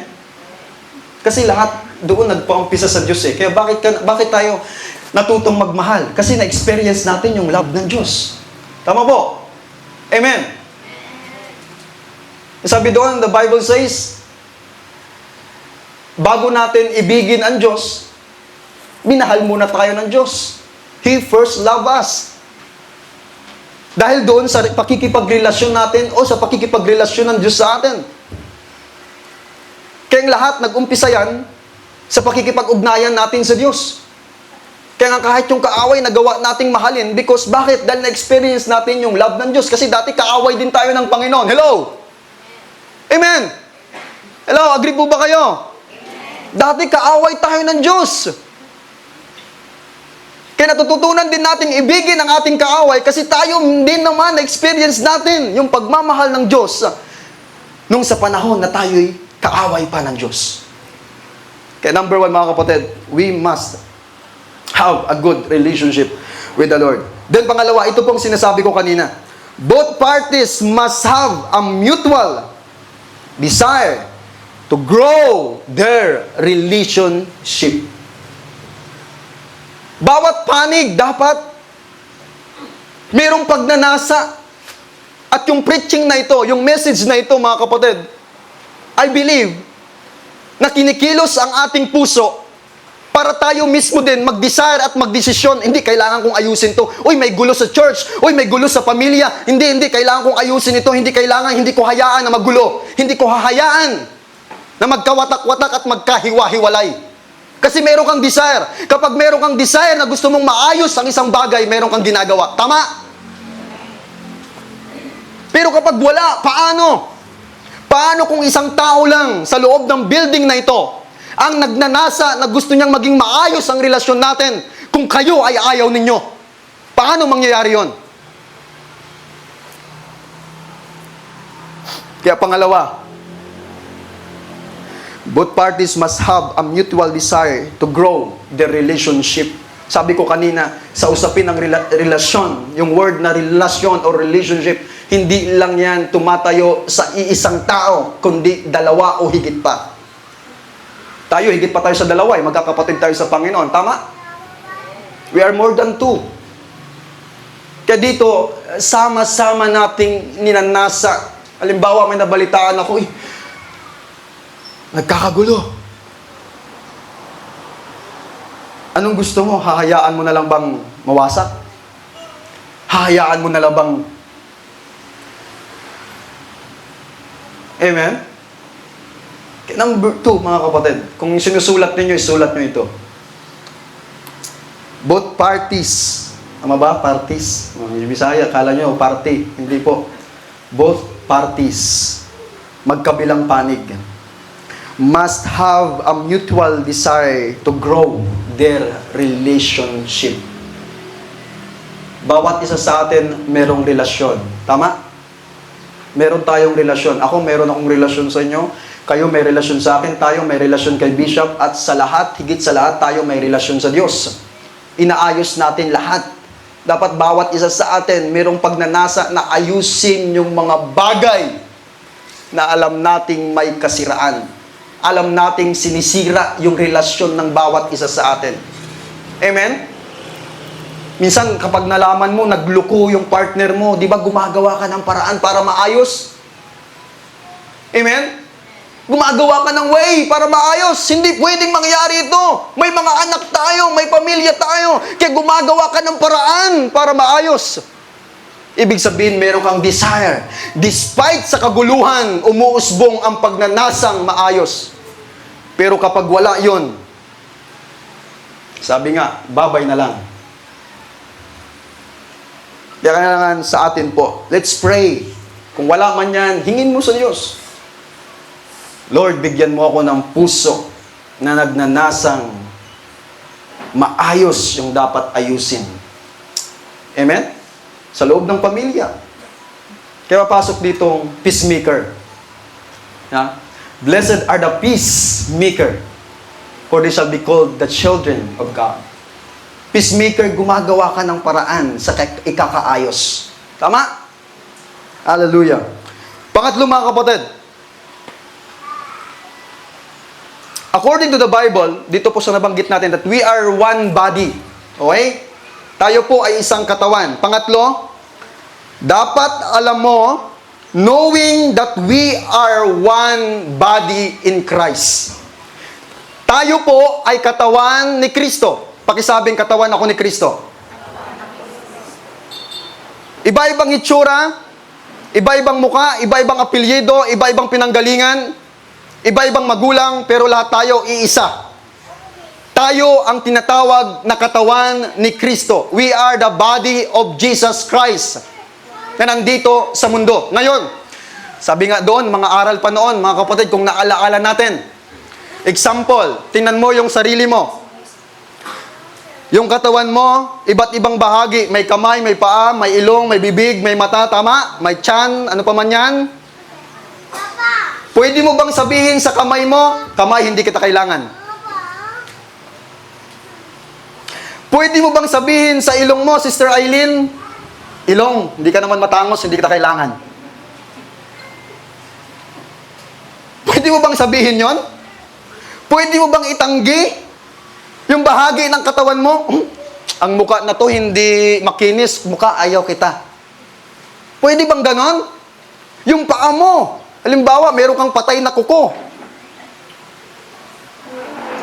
Kasi lahat doon nagpaumpisa sa Diyos eh. Kaya bakit tayo natutong magmahal? Kasi na-experience natin yung love ng Diyos. Tama po? Amen? Sabi doon, the Bible says, bago natin ibigin ang Diyos, minahal muna tayo ng Diyos. He first loved us. Dahil doon sa pakikipagrelasyon natin o sa pakikipagrelasyon ng Diyos sa atin. Kaya lahat nag-umpisa yan sa pakikipag-ugnayan natin sa Diyos. Kaya nga kahit yung kaaway nagawa nating mahalin, because bakit? Dahil na-experience natin yung love ng Diyos. Kasi dati kaaway din tayo ng Panginoon. Hello? Amen? Hello? Agree po ba kayo? Dati kaaway tayo ng Diyos. Kaya natututunan din natin ibigin ang ating kaaway kasi tayo din naman na-experience natin yung pagmamahal ng Diyos nung sa panahon na tayo'y kaaway pa ng Diyos. Kaya number 1, mga kapatid, we must have a good relationship with the Lord. Then pangalawa, ito pong sinasabi ko kanina. Both parties must have a mutual desire to grow their relationship. Bawat panig dapat mayroong pagnanasa. At yung preaching na ito, yung message na ito, mga kapatid, I believe na kinikilos ang ating puso para tayo mismo din mag-desire at magdesisyon. Hindi, kailangan kong ayusin to. Uy, may gulo sa church. Uy, may gulo sa pamilya. Hindi, kailangan kong ayusin ito. Hindi ko hayaan na magulo. Hindi ko hahayaan na magkawatak-watak at magkahiwa-hiwalay. Kasi meron kang desire. Kapag meron kang desire na gusto mong maayos ang isang bagay, meron kang ginagawa. Tama? Pero kapag wala, paano? Paano kung isang tao lang sa loob ng building na ito ang nagnanasa na gusto niyang maging maayos ang relasyon natin kung kayo ay ayaw ninyo? Paano mangyayari yon? Kaya pangalawa, both parties must have a mutual desire to grow their relationship. Sabi ko kanina, sa usapin ng relasyon, yung word na relasyon or relationship, hindi lang yan tumatayo sa iisang tao, kundi dalawa o higit pa. Tayo, higit pa tayo sa dalawa, magkakapatid tayo sa Panginoon. Tama? We are more than two. Kaya dito, sama-sama nating ninanasa. Halimbawa, may nabalitaan ako, nagkakagulo. Anong gusto mo? Hahayaan mo na lang bang mawasak? Hahayaan mo na lang bang... Amen? Number 2, mga kapatid. Kung sinusulat ninyo, isulat nyo ito. Both parties. Tama ba? Parties. Mga Bisaya, kala nyo, party. Hindi po. Both parties. Magkabilang panig. Must have a mutual desire to grow their relationship. Bawat isa sa atin merong relasyon. Tama? Meron tayong relasyon. Ako, meron akong relasyon sa inyo. Kayo may relasyon sa akin. Tayo may relasyon kay Bishop. At sa lahat, higit sa lahat, tayo may relasyon sa Diyos. Inaayos natin lahat. Dapat bawat isa sa atin merong pagnanasa na ayusin yung mga bagay na alam nating may kasiraan. Alam nating sinisira yung relasyon ng bawat isa sa atin. Amen? Minsan, kapag nalaman mo, nagluko yung partner mo, di ba gumagawa ka ng paraan para maayos? Amen? Gumagawa ka ng way para maayos. Hindi pwedeng mangyari ito. May mga anak tayo, may pamilya tayo, kaya gumagawa ka ng paraan para maayos. Ibig sabihin, meron kang desire. Despite sa kaguluhan, umuusbong ang pagnanasang maayos. Pero kapag wala yon, sabi nga, babay na lang. Kaya kailangan sa atin po, let's pray. Kung wala man yan, hingin mo sa Diyos. Lord, bigyan mo ako ng puso na nagnanasang maayos yung dapat ayusin. Amen? Sa loob ng pamilya. Kaya papasok ditong peacemaker. Ha? Blessed are the peacemaker, for they shall be called the children of God. Peacemaker, gumagawa ka ng paraan sa ikakaayos. Tama? Hallelujah. Pangatlo, mga kapatid. According to the Bible, dito po sa nabanggit natin that we are one body. Okay? Tayo po ay isang katawan. Pangatlo, dapat alam mo, knowing that we are one body in Christ. Tayo po ay katawan ni Kristo. Pakisabing katawan ako ni Kristo. Iba-ibang itsura, iba-ibang muka, iba-ibang apelyido, iba-ibang pinanggalingan, iba-ibang magulang, pero lahat tayo iisa. Tayo ang tinatawag na katawan ni Kristo. We are the body of Jesus Christ na nandito sa mundo. Ngayon, sabi nga doon, mga aral pa noon, mga kapatid, kung naalaala natin. Example, tingnan mo yung sarili mo. Yung katawan mo, iba't ibang bahagi. May kamay, may paa, may ilong, may bibig, may mata, tama? May tiyan, ano pa man yan? Pwede mo bang sabihin sa kamay mo, kamay, hindi kita kailangan? Pwede mo bang sabihin sa ilong mo, Sister Eileen, ilong, hindi ka naman matangos, hindi kita kailangan? Pwede mo bang sabihin yon? Pwede mo bang itanggi yung bahagi ng katawan mo? Ang muka na to hindi makinis, muka ayaw kita. Pwede bang ganon? Yung paa mo, halimbawa, meron kang patay na kuko.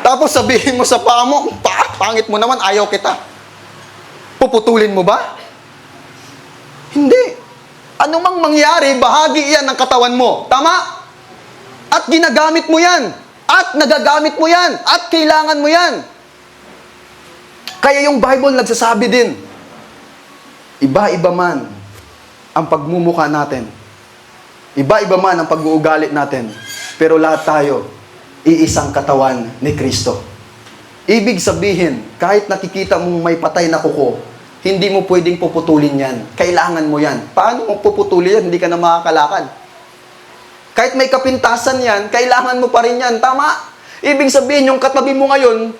Tapos sabihin mo sa paa mo, pangit mo naman, ayaw kita. Puputulin mo ba? Hindi. Ano mang mangyari, bahagi yan ng katawan mo. Tama? At ginagamit mo yan. At nagagamit mo yan. At kailangan mo yan. Kaya yung Bible nagsasabi din, iba-iba man ang pagmumukha natin. Iba-iba man ang pag-uugali natin. Pero lahat tayo, iisang katawan ni Kristo. Ibig sabihin, kahit nakikita mong may patay na kuko, hindi mo pwedeng puputulin yan. Kailangan mo yan. Paano mo puputulin yan? Hindi ka na makakalakad. Kahit may kapintasan yan, kailangan mo pa rin yan. Tama? Ibig sabihin, yung katabi mo ngayon,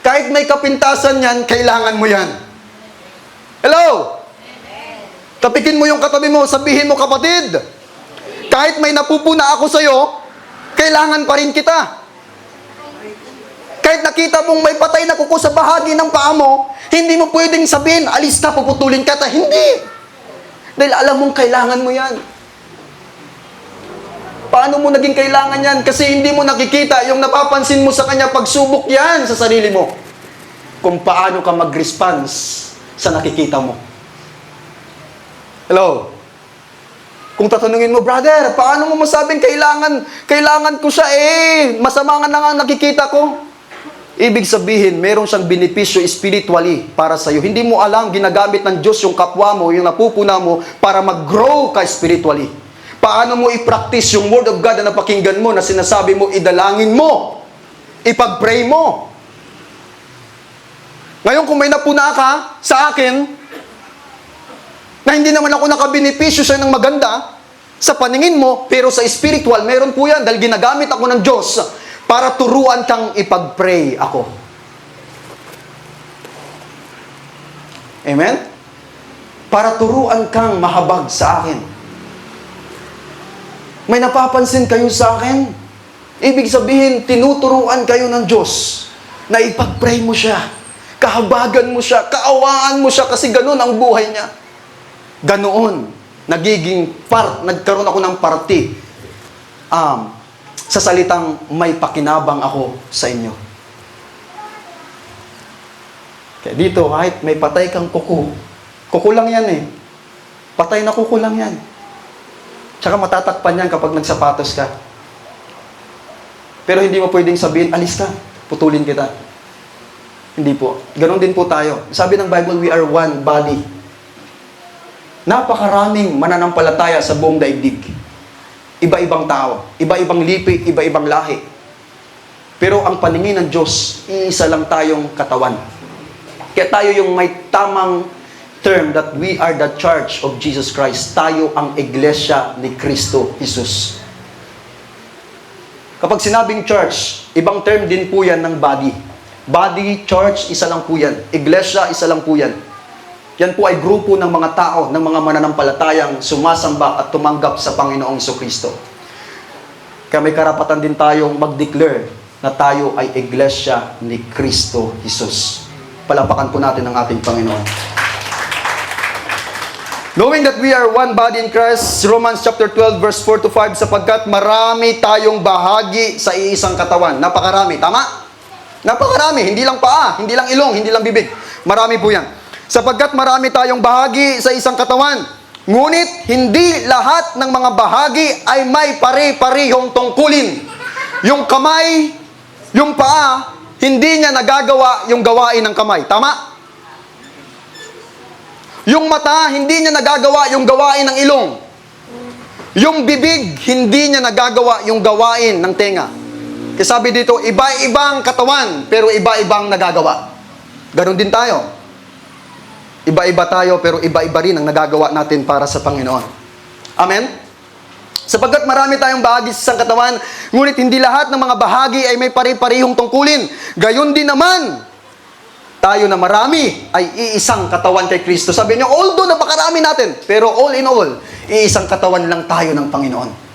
kahit may kapintasan yan, kailangan mo yan. Hello? Tapikin mo yung katabi mo, sabihin mo, kapatid, kahit may napupuna ako sa'yo, kailangan pa rin kita. Kahit nakita mong may patay na kuko sa bahagi ng paa mo, hindi mo pwedeng sabihin, alis na, puputulin ka ta. Hindi. Dahil alam mong kailangan mo yan. Paano mo naging kailangan yan? Kasi hindi mo nakikita yung napapansin mo sa kanya, pagsubok yan sa sarili mo. Kung paano ka mag-response sa nakikita mo. Hello? Kung tatanungin mo, brother, paano mo masabing kailangan ko siya masama nga na nga nakikita ko? Ibig sabihin, meron siyang benepisyo spiritually para sa'yo. Hindi mo alam, ginagamit ng Diyos yung kapwa mo, yung napupuna mo, para mag-grow ka spiritually. Paano mo i-practice yung Word of God na napakinggan mo, na sinasabi mo, idalangin mo, ipag-pray mo. Ngayon, kung may napuna ka sa akin, Na hindi naman ako nakabenepisyo siya ng maganda sa paningin mo, pero sa spiritual, meron po yan dahil ginagamit ako ng Diyos para turuan kang ipag-pray ako. Amen? Para turuan kang mahabag sa akin. May napapansin kayo sa akin? Ibig sabihin, tinuturuan kayo ng Diyos na ipag-pray mo siya, kahabagan mo siya, kaawaan mo siya, kasi ganun ang buhay niya. Ganoon, nagkaroon ako ng party sa salitang may pakinabang ako sa inyo. Kaya dito, kahit may patay kang kuko lang yan eh. Patay na kuko lang yan. Tsaka matatakpan yan kapag nagsapatos ka. Pero hindi mo pwedeng sabihin, alis ka, putulin kita. Hindi po. Ganon din po tayo. Sabi ng Bible, we are one body. Napakaraming mananampalataya sa buong daigdig. Iba-ibang tao, iba-ibang lipi, iba-ibang lahi. Pero ang paningin ng Diyos, iisa lang tayong katawan. Kaya tayo yung may tamang term that we are the Church of Jesus Christ. Tayo ang Iglesia ni Kristo Jesus. Kapag sinabing church, ibang term din po yan ng body. Body, church, isa lang po yan. Iglesia, isa lang po yan. Yan po ay grupo ng mga tao, ng mga mananampalatayang sumasamba at tumanggap sa Panginoong Jesucristo. Kaya may karapatan din tayong mag-declare na tayo ay Iglesia ni Kristo Jesus. Palapakan po natin ang ating Panginoon. Knowing that we are one body in Christ, Romans chapter 12 verse 4 to 5, sapagkat marami tayong bahagi sa iisang katawan. Napakarami, tama? Napakarami, hindi lang paa, hindi lang ilong, hindi lang bibig. Marami po yan. Sapagkat marami tayong bahagi sa isang katawan. Ngunit hindi lahat ng mga bahagi ay may pare-parehong tungkulin. Yung kamay, yung paa, hindi niya nagagawa yung gawain ng kamay. Tama? Yung mata, hindi niya nagagawa yung gawain ng ilong. Yung bibig, hindi niya nagagawa yung gawain ng tenga. Kaya sabi dito, iba-ibang katawan, pero iba-ibang nagagawa. Ganon din tayo. Iba-iba tayo, pero iba-iba rin ang nagagawa natin para sa Panginoon. Amen? Sapagkat marami tayong bahagi sa isang katawan, ngunit hindi lahat ng mga bahagi ay may pare-parehong tungkulin. Gayon din naman, tayo na marami ay iisang katawan kay Kristo. Sabi niyo, although napakarami natin, pero all in all, iisang katawan lang tayo ng Panginoon.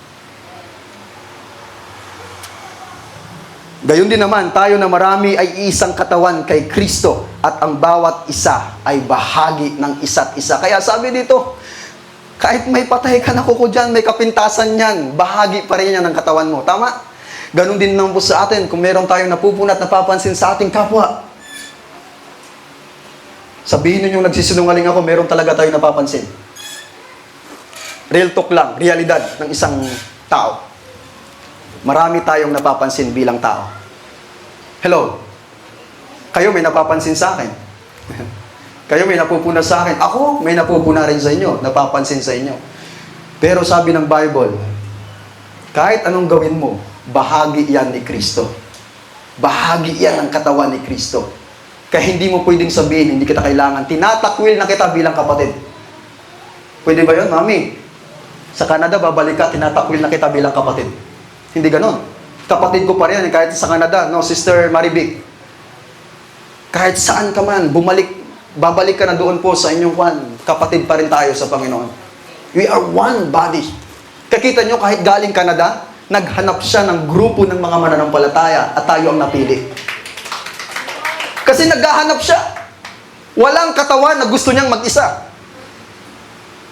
Gayon din naman, tayo na marami ay iisang katawan kay Kristo at ang bawat isa ay bahagi ng isa't isa. Kaya sabi dito, kahit may patay ka na kuko dyan, may kapintasan yan, bahagi pa rin yan ng katawan mo. Tama? Ganon din naman po sa atin, kung meron tayong napupunat, napapansin sa ating kapwa. Sabihin niyo yung nagsisinungaling ako, meron talaga tayong napapansin. Real talk lang, realidad ng isang tao. Marami tayong napapansin bilang tao. Hello? Kayo may napapansin sa akin. Kayo may napupuna sa akin. Ako may napupuna rin sa inyo, napapansin sa inyo. Pero sabi ng Bible, kahit anong gawin mo, bahagi yan ni Kristo. Bahagi yan ng katawan ni Kristo. Kaya hindi mo pwedeng sabihin, hindi kita kailangan. Tinatakwil na kita bilang kapatid. Pwede ba yun, mami? Sa Canada, babalik ka, tinatakwil na kita bilang kapatid. Hindi ganon. Kapatid ko pa rin, kahit sa Canada, no, Sister Marivic. Kahit saan ka man, babalik ka na doon po sa inyong kwan. Kapatid pa rin tayo sa Panginoon. We are one body. Kakita nyo, kahit galing Canada, naghanap siya ng grupo ng mga mananampalataya at tayo ang napili. Kasi naghahanap siya. Walang katawan na gusto niyang mag-isa.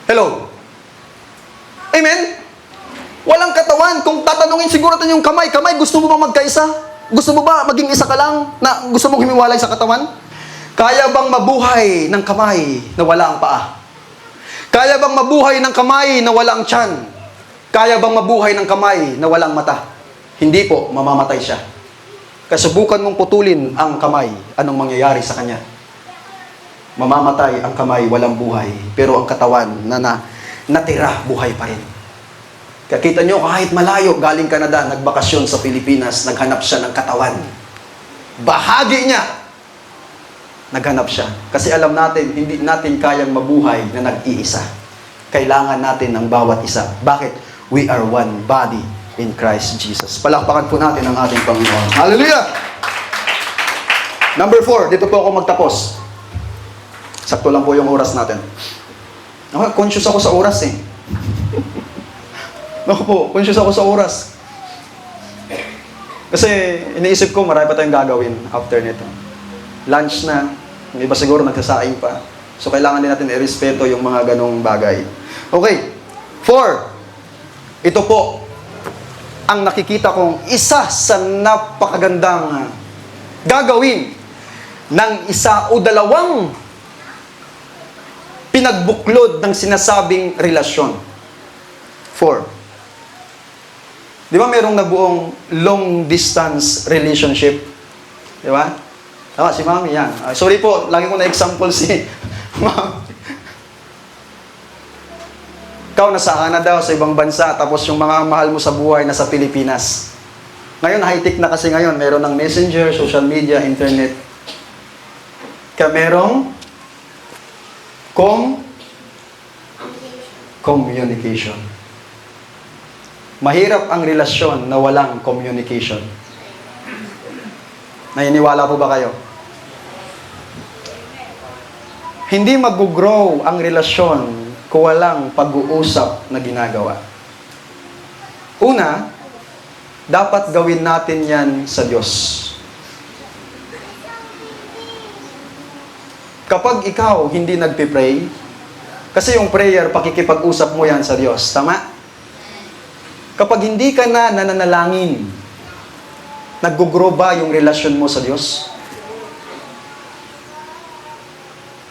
Hello? Amen? Walang katawan. Kung tatanungin siguro natin yung kamay, gusto mo ba magkaisa? Gusto mo ba maging isa ka lang na gusto mong humiwalay sa katawan? Kaya bang mabuhay ng kamay na wala ang paa? Kaya bang mabuhay ng kamay na wala ang tiyan? Kaya bang mabuhay ng kamay na walang mata? Hindi po, mamamatay siya. Kasubukan mong putulin ang kamay, anong mangyayari sa kanya? Mamamatay ang kamay, walang buhay. Pero ang katawan na natira, buhay pa rin. Kakita nyo, kahit malayo, galing Canada, nagbakasyon sa Pilipinas, naghanap siya ng katawan. Bahagi niya. naghanap siya. Kasi alam natin, hindi natin kayang mabuhay na nag-iisa. Kailangan natin ng bawat isa. Bakit? We are one body in Christ Jesus. Palakpakan po natin ang ating Panginoon. Hallelujah! Number 4, dito po ako magtapos. Sakto lang po yung oras natin. Ako, conscious ako sa oras eh. Ako po, conscious ako sa oras. Kasi iniisip ko, marami pa tayong gagawin after nito. Lunch na, yung iba siguro nagsasaing pa. So kailangan din natin i-respeto yung mga ganong bagay. Okay, 4. Ito po, ang nakikita kong isa sa napakagandang gagawin ng isa o dalawang pinagbuklod ng sinasabing relasyon. 4. Di ba merong nabuong long distance relationship? Di ba? Si Mami, yan. Sorry po, lagi ko na example si Mami. Ikaw nasa Canada o sa ibang bansa, tapos yung mga mahal mo sa buhay nasa Pilipinas. Ngayon, high-tech na kasi ngayon. Meron ng messenger, social media, internet. Kaya merong communication. Mahirap ang relasyon na walang communication. Naniniwala po ba kayo? Hindi mag-grow ang relasyon kung walang pag-uusap na ginagawa. Una, dapat gawin natin yan sa Diyos. Kapag ikaw hindi nagpipray, kasi yung prayer, pakikipag-usap mo yan sa Diyos. Tama? Kapag hindi ka na nananalangin, nag-grow ba yung relasyon mo sa Diyos?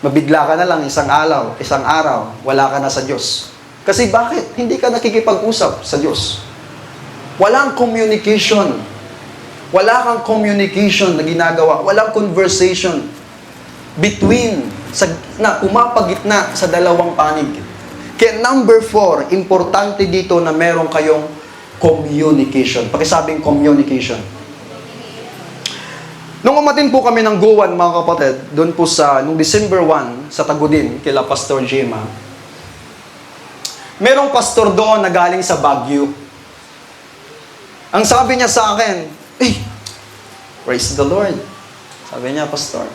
Mabigla ka na lang isang araw, wala ka na sa Diyos. Kasi bakit? Hindi ka nakikipag-usap sa Diyos. Walang communication. Wala kang communication na ginagawa. Walang conversation between, na pumapagitna sa dalawang panig. Kaya number 4, importante dito na meron kayong communication. Pakisabing communication. Nung umatin po kami ng Goan, mga kapatid, doon po nung December 1, sa Tagudin, kila Pastor Jema, merong pastor doon na galing sa Baguio. Ang sabi niya sa akin, praise the Lord. Sabi niya, Pastor,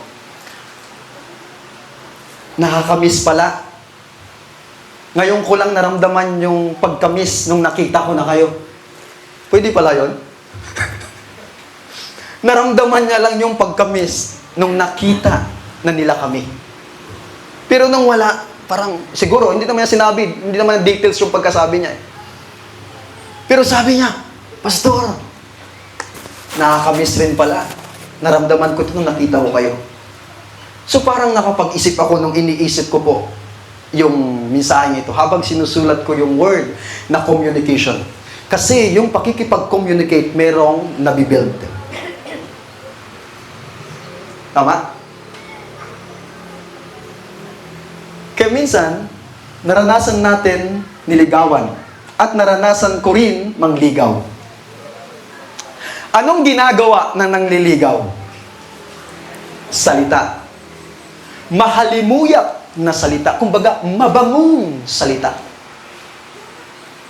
nakakamiss pala. Ngayon ko lang naramdaman yung pagkamiss nung nakita ko na kayo. Pwede pala yun? Naramdaman niya lang yung pagkamiss nung nakita na nila kami. Pero nung wala, parang, siguro, hindi naman niya sinabi, hindi naman details yung pagkasabi niya. Pero sabi niya, Pastor, nakakamiss rin pala. Naramdaman ko ito nung nakita ko kayo. So parang nakapag-isip ako nung iniisip ko po yung mensaheng ito habang sinusulat ko yung word na communication. Kasi yung pakikipag-communicate merong nabibuild. Tama? Kaya minsan, naranasan natin niligawan at naranasan ko rin mangligaw. Anong ginagawa ng nangliligaw? Salita. Mahalimuyak na salita. Kumbaga, mabangong salita.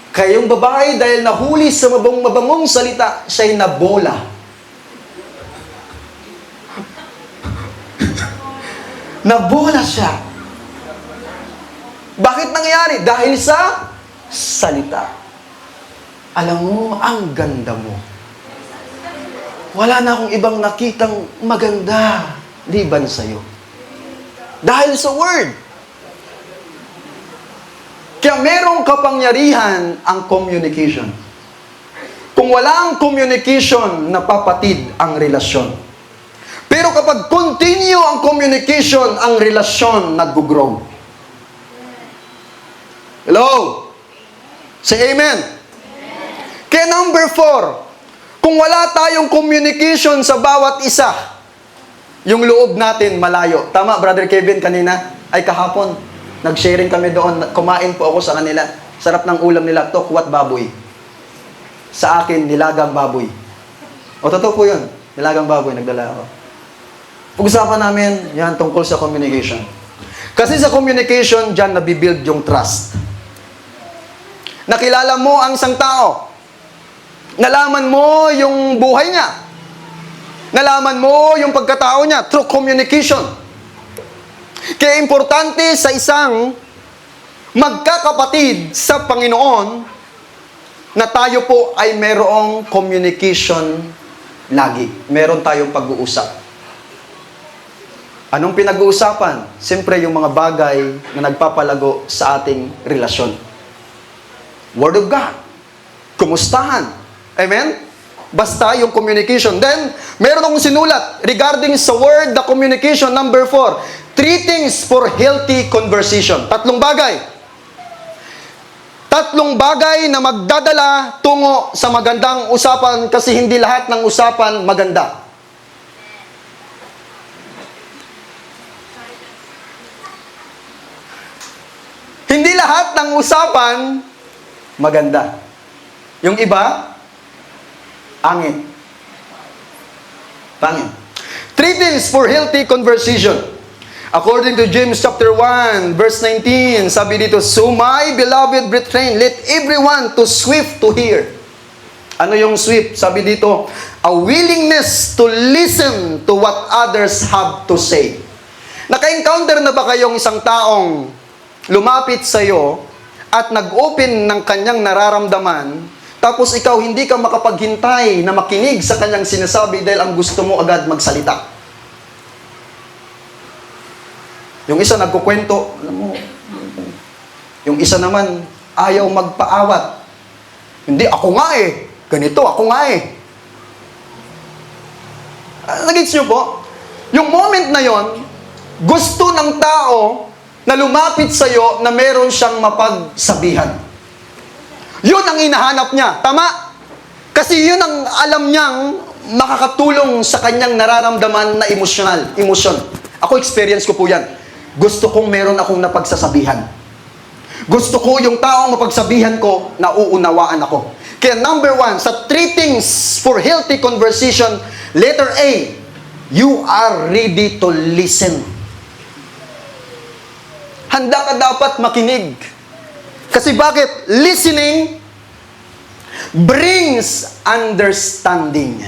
Kaya yung babae, dahil nahuli sa mabangong salita, siya'y nabola. Nabola siya. Bakit nangyari? Dahil sa salita. Alam mo, ang ganda mo. Wala na akong ibang nakitang maganda liban sa'yo. Dahil sa word. Kaya merong kapangyarihan ang communication. Kung wala ang communication, napapatid ang relasyon. Pero kapag continue ang communication, ang relasyon nag-grow. Hello? Say amen. Kaya number 4, kung wala tayong communication sa bawat isa, yung loob natin malayo. Tama, Brother Kevin, kanina, ay kahapon, nag-sharing kami doon, kumain po ako sa kanila. Sarap ng ulam nila, tokwat baboy. Sa akin, nilagang baboy. O, totoo po yun. Nilagang baboy, nagdala ako. Pag-usapan namin, yan, tungkol sa communication. Kasi sa communication, dyan nabibuild yung trust. Nakilala mo ang isang tao. Nalaman mo yung buhay niya. Nalaman mo yung pagkatao niya through communication. Kaya importante sa isang magkakapatid sa Panginoon na tayo po ay merong communication lagi. Meron tayong pag-uusap. Anong pinag-uusapan? Siyempre yung mga bagay na nagpapalago sa ating relasyon. Word of God. Kumustahan. Amen? Basta yung communication. Then, meron akong sinulat regarding sa word, the communication, number 4. 3 things for healthy conversation. 3 bagay. 3 bagay na magdadala tungo sa magandang usapan kasi hindi lahat ng usapan maganda. Hindi lahat ng usapan maganda. Yung iba, angin. Pangin. 3 things for healthy conversation. According to James chapter 1, verse 19, sabi dito, "So my beloved brethren, let everyone to swift to hear." Ano yung swift? Sabi dito, a willingness to listen to what others have to say. Naka-encounter na ba kayong isang taong lumapit sa iyo at nag-open ng kanyang nararamdaman, tapos ikaw hindi ka makapaghintay na makinig sa kanyang sinasabi dahil ang gusto mo agad magsalita? Yung isa nagkukwento, alam mo, yung isa naman ayaw magpaawat. Hindi, ako nga eh. Ganito, ako nga eh. Nagets nyo po? Yung moment na yon, gusto ng tao na lumapit sa'yo na meron siyang mapagsabihan. Yun ang hinahanap niya. Tama? Kasi yun ang alam niyang makakatulong sa kanyang nararamdaman na emosyon. Ako, experience ko po yan. Gusto kong meron akong napagsasabihan. Gusto ko yung taong mapagsabihan ko, nauunawaan ako. Kaya number 1, sa 3 things for healthy conversation, letter A, you are ready to listen. Handa ka dapat makinig. Kasi bakit? Listening brings understanding.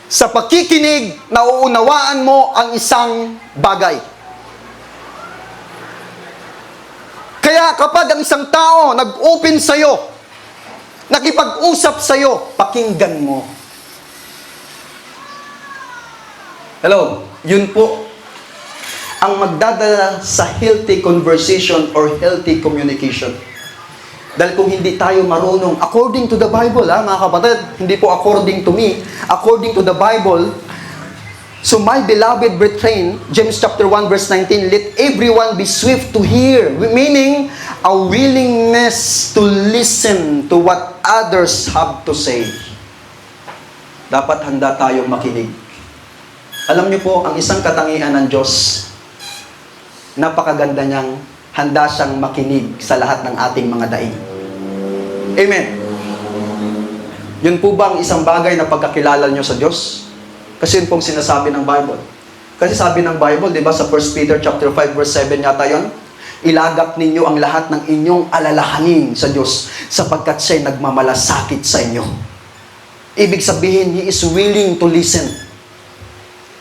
Sa pakikinig, nauunawaan mo ang isang bagay. Kaya kapag ang isang tao nag-open sa'yo, nakipag-usap sa'yo, pakinggan mo. Hello, yun po ang magdadala sa healthy conversation or healthy communication. Dahil kung hindi tayo marunong, according to the Bible, mga kapatid, hindi po according to me, according to the Bible, so my beloved brethren, James chapter 1 verse 19, let everyone be swift to hear, meaning a willingness to listen to what others have to say. Dapat handa tayong makinig. Alam niyo po, ang isang katangian ng Diyos, napakaganda niyang handa siyang makinig sa lahat ng ating mga daing. Amen. Yun po ba ang isang bagay na pagkakilala nyo sa Diyos? Kasi yun pong sinasabi ng Bible. Kasi sabi ng Bible, di ba, sa 1 Peter chapter 5 verse 7 yata yun, ilagak ninyo ang lahat ng inyong alalahanin sa Diyos sapagkat siya'y nagmamalasakit sa inyo. Ibig sabihin, He is willing to listen.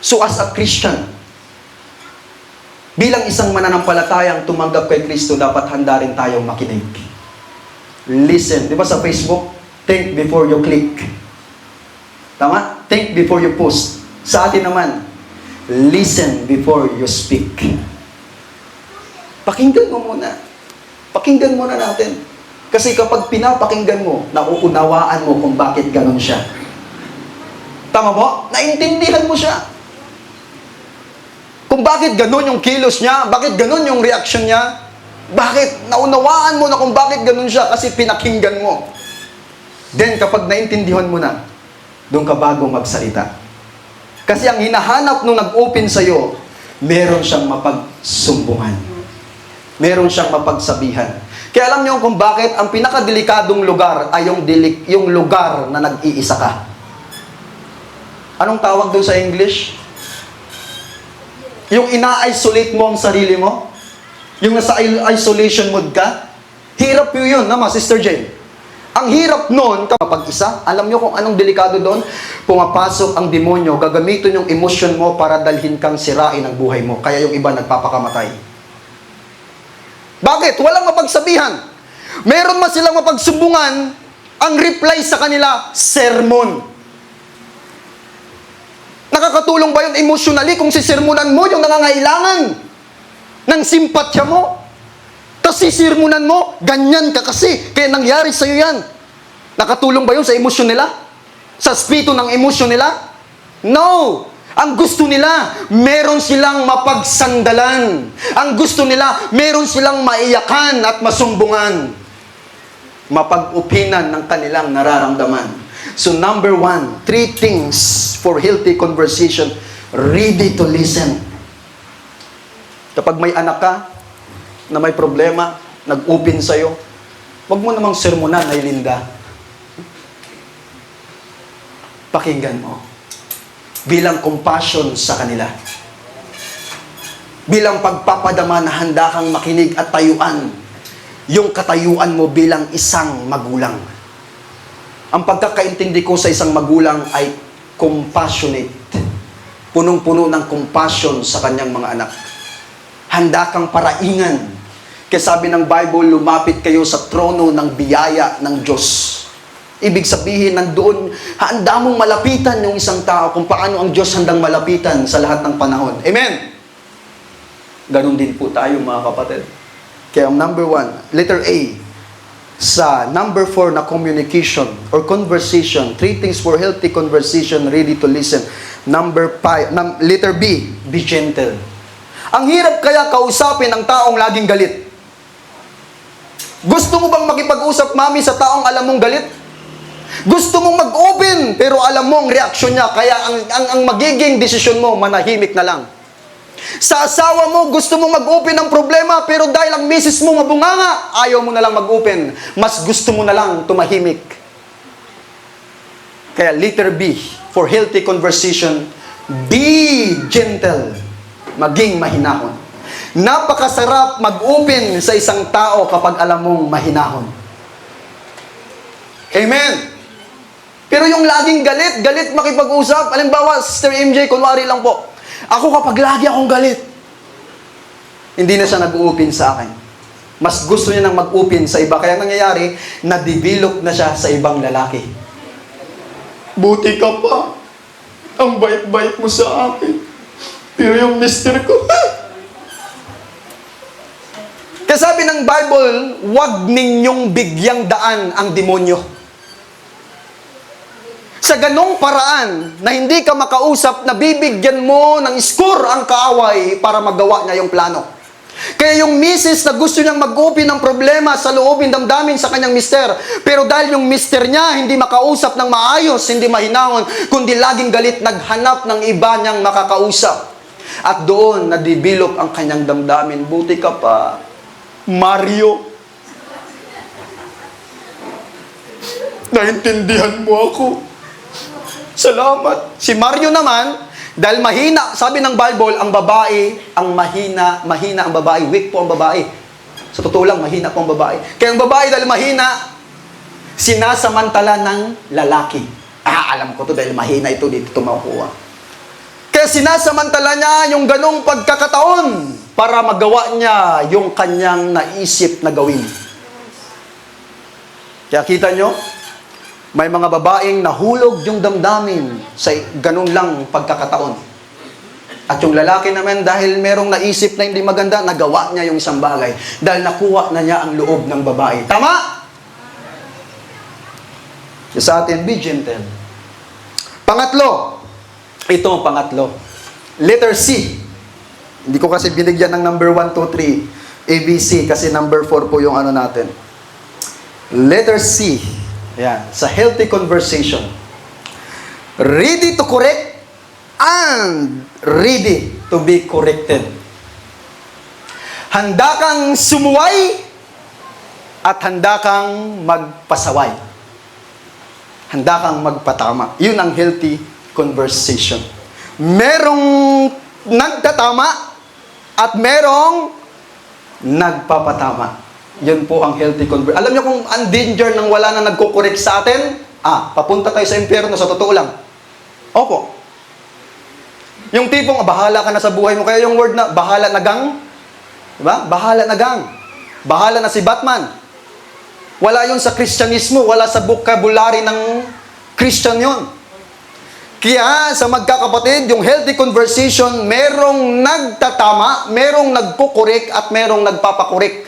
So as a Christian, bilang isang mananampalatayang tumanggap kay Kristo, dapat handa rin tayong makinig. Listen. Di ba sa Facebook, think before you click. Tama? Think before you post. Sa atin naman, listen before you speak. Pakinggan mo muna. Pakinggan muna natin. Kasi kapag pinapakinggan mo, nauunawaan mo kung bakit ganun siya. Tama po? Naintindihan mo siya. Kung bakit ganun yung kilos niya, bakit ganun yung reaction niya, bakit naunawaan mo na kung bakit ganun siya kasi pinakinggan mo. Then kapag naintindihan mo na, doon ka bago magsalita. Kasi ang hinahanap nung nag-open sa'yo, meron siyang mapagsumbungan. Meron siyang mapagsabihan. Kaya alam niyo kung bakit ang pinakadelikadong lugar ay yung lugar na nag-iisa ka. Anong tawag doon sa English? Yung ina-isolate mo ang sarili mo? Yung nasa isolation mode ka? Hirap yun, naman, Sister Jane. Ang hirap noon, kapag isa, alam nyo kung anong delikado doon? Pumapasok ang demonyo, gagamitin yung emotion mo para dalhin kang sirain ang buhay mo. Kaya yung iba nagpapakamatay. Bakit? Walang mapagsabihan. Meron man silang mapagsumbungan, ang reply sa kanila, sermon. Nakakatulong ba yun emotionally kung sisermonan mo yung nangangailangan ng simpatya mo? Tapos sisirmonan mo, ganyan ka kasi, kaya nangyari sa'yo yan. Nakatulong ba yun sa emosyon nila? Sa spirito ng emosyon nila? No! Ang gusto nila, meron silang mapagsandalan. Ang gusto nila, meron silang maiyakan at masumbungan. Mapag-upinan ng kanilang nararamdaman. So number 1, 3 things for healthy conversation. Ready to listen. Kapag may anak ka na may problema, nag-open sa'yo, wag mo namang sermonan, ay Linda. Pakinggan mo. Bilang compassion sa kanila. Bilang pagpapadama na handa kang makinig at tayuan. Yung katayuan mo bilang isang magulang. Ang pagkakaintindi ko sa isang magulang ay compassionate. Punong-puno ng compassion sa kanyang mga anak. Handa kang paraingan. Kaya sabi ng Bible, lumapit kayo sa trono ng biyaya ng Diyos. Ibig sabihin, nandoon, handa mong malapitan yung isang tao kung paano ang Diyos handang malapitan sa lahat ng panahon. Amen? Ganon din po tayo, mga kapatid. Kaya ang number 1, letter A, sa number 4 na communication or conversation, 3 things for healthy conversation, ready to listen. Number 5, letter B, be gentle. Ang hirap kaya kausapin ang taong laging galit. Gusto mo bang makipag-usap, mami, sa taong alam mong galit? Gusto mong mag-open, pero alam mo ang reaksyon niya, kaya ang magiging desisyon mo, manahimik na lang. Sa asawa mo, gusto mong mag-open ng problema, pero dahil ang misis mo mabunganga, ayaw mo na lang mag-open. Mas gusto mo na lang tumahimik. Kaya letter B, for healthy conversation, be gentle. Maging mahinahon. Napakasarap mag-open sa isang tao kapag alam mong mahinahon. Amen. Pero yung laging galit makipag-usap, halimbawa, Sister MJ, kunwari lang po, ako kapag lagi akong galit, hindi na siya nag-open sa akin. Mas gusto niya nang mag-open sa iba. Kaya nangyayari, na-develop na siya sa ibang lalaki. Buti ka pa. Ang bait-bait mo sa akin. Pero yung mister ko, Kaya sabi ng Bible, huwag ninyong bigyang daan ang demonyo. Sa ganong paraan na hindi ka makausap, na bibigyan mo ng score ang kaaway para magawa niya yung plano. Kaya yung misis na gusto niyang mag-open ng problema sa loobin damdamin sa kanyang mister, pero dahil yung mister niya hindi makausap ng maayos, hindi mahinahon, kundi laging galit, naghanap ng iba niyang makakausap. At doon, na-develop ang kanyang damdamin. Buti ka pa, Mario. Naintindihan mo ako. Salamat. Si Mario naman, dahil mahina, sabi ng Bible, ang babae, ang mahina ang babae, weak po ang babae. Sa totoo lang, mahina po ang babae. Kaya ang babae, dahil mahina, sinasamantala ng lalaki. Alam ko to dahil mahina ito, dito makukuha. Kaya sinasamantala niya yung ganong pagkakataon para magawa niya yung kanyang naisip na gawin. Kaya kita nyo, may mga babaeng nahulog yung damdamin sa ganun lang pagkakataon. At yung lalaki naman, dahil merong naisip na hindi maganda, nagawa niya yung isang bagay. Dahil nakuha na niya ang loob ng babae. Tama? Sa atin, be gentle. Pangatlo. Ito ang pangatlo. Letter C. Hindi ko kasi binigyan ng number 1, 2, 3, ABC, kasi number 4 po yung ano natin. Letter C. Yan, sa healthy conversation. Ready to correct and ready to be corrected. Handa kang sumuway at handa kang magpasaway. Handa kang magpatama. Yun ang healthy conversation. Merong nagtatama at merong nagpapatama. Yun po ang healthy conversation. Alam niyo kung ang danger nang wala na nagkukorek sa atin? Papunta tayo sa impyerno sa totoo lang. Opo. Yung tipong, bahala ka na sa buhay mo. Kaya yung word na, bahala na gang. Diba? Bahala na gang. Bahala na si Batman. Wala yun sa Kristyanismo. Wala sa vocabulary ng Christian yun. Kaya sa magkakapatid, yung healthy conversation, merong nagtatama, merong nagkukorek, at merong nagpapakorek.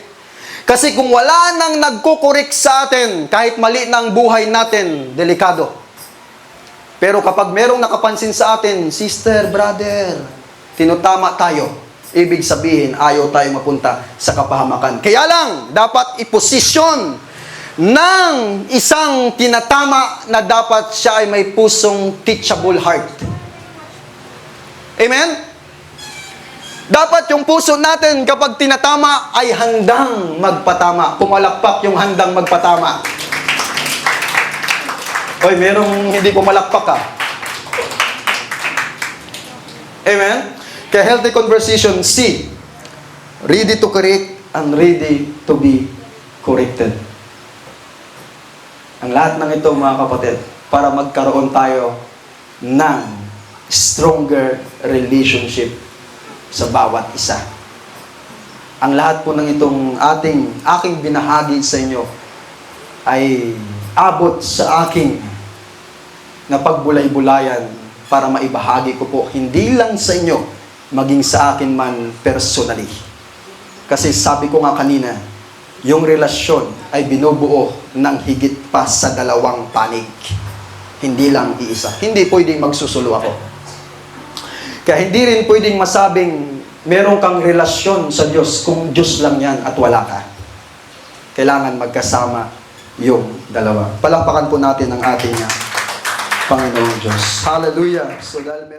Kasi kung wala nang nagkukorek sa atin, kahit mali na ang buhay natin, delikado. Pero kapag merong nakapansin sa atin, sister, brother, tinutama tayo. Ibig sabihin, ayaw tayo mapunta sa kapahamakan. Kaya lang, dapat iposisyon ng isang tinatama na dapat siya ay may pusong teachable heart. Amen? Dapat yung puso natin kapag tinatama ay handang magpatama. Pumalakpak yung handang magpatama. Hoy, merong hindi pumalakpak Amen? Kaya healthy conversation, C. Ready to correct and ready to be corrected. Ang lahat ng ito, mga kapatid, para magkaroon tayo ng stronger relationship sa bawat isa. Ang lahat po ng itong aking binahagi sa inyo ay abot sa aking na pagbulay-bulayan para maibahagi ko po, hindi lang sa inyo, maging sa akin man personally. Kasi sabi ko nga kanina, yung relasyon ay binubuo ng higit pa sa 2 panig. Hindi lang iisa. Hindi pwedeng magsusulo ako. Kaya hindi rin pwedeng masabing meron kang relasyon sa Diyos kung Diyos lang yan at wala ka. Kailangan magkasama yung dalawa. Palampakan po natin ang ating Panginoong Diyos. Hallelujah. So dahil meron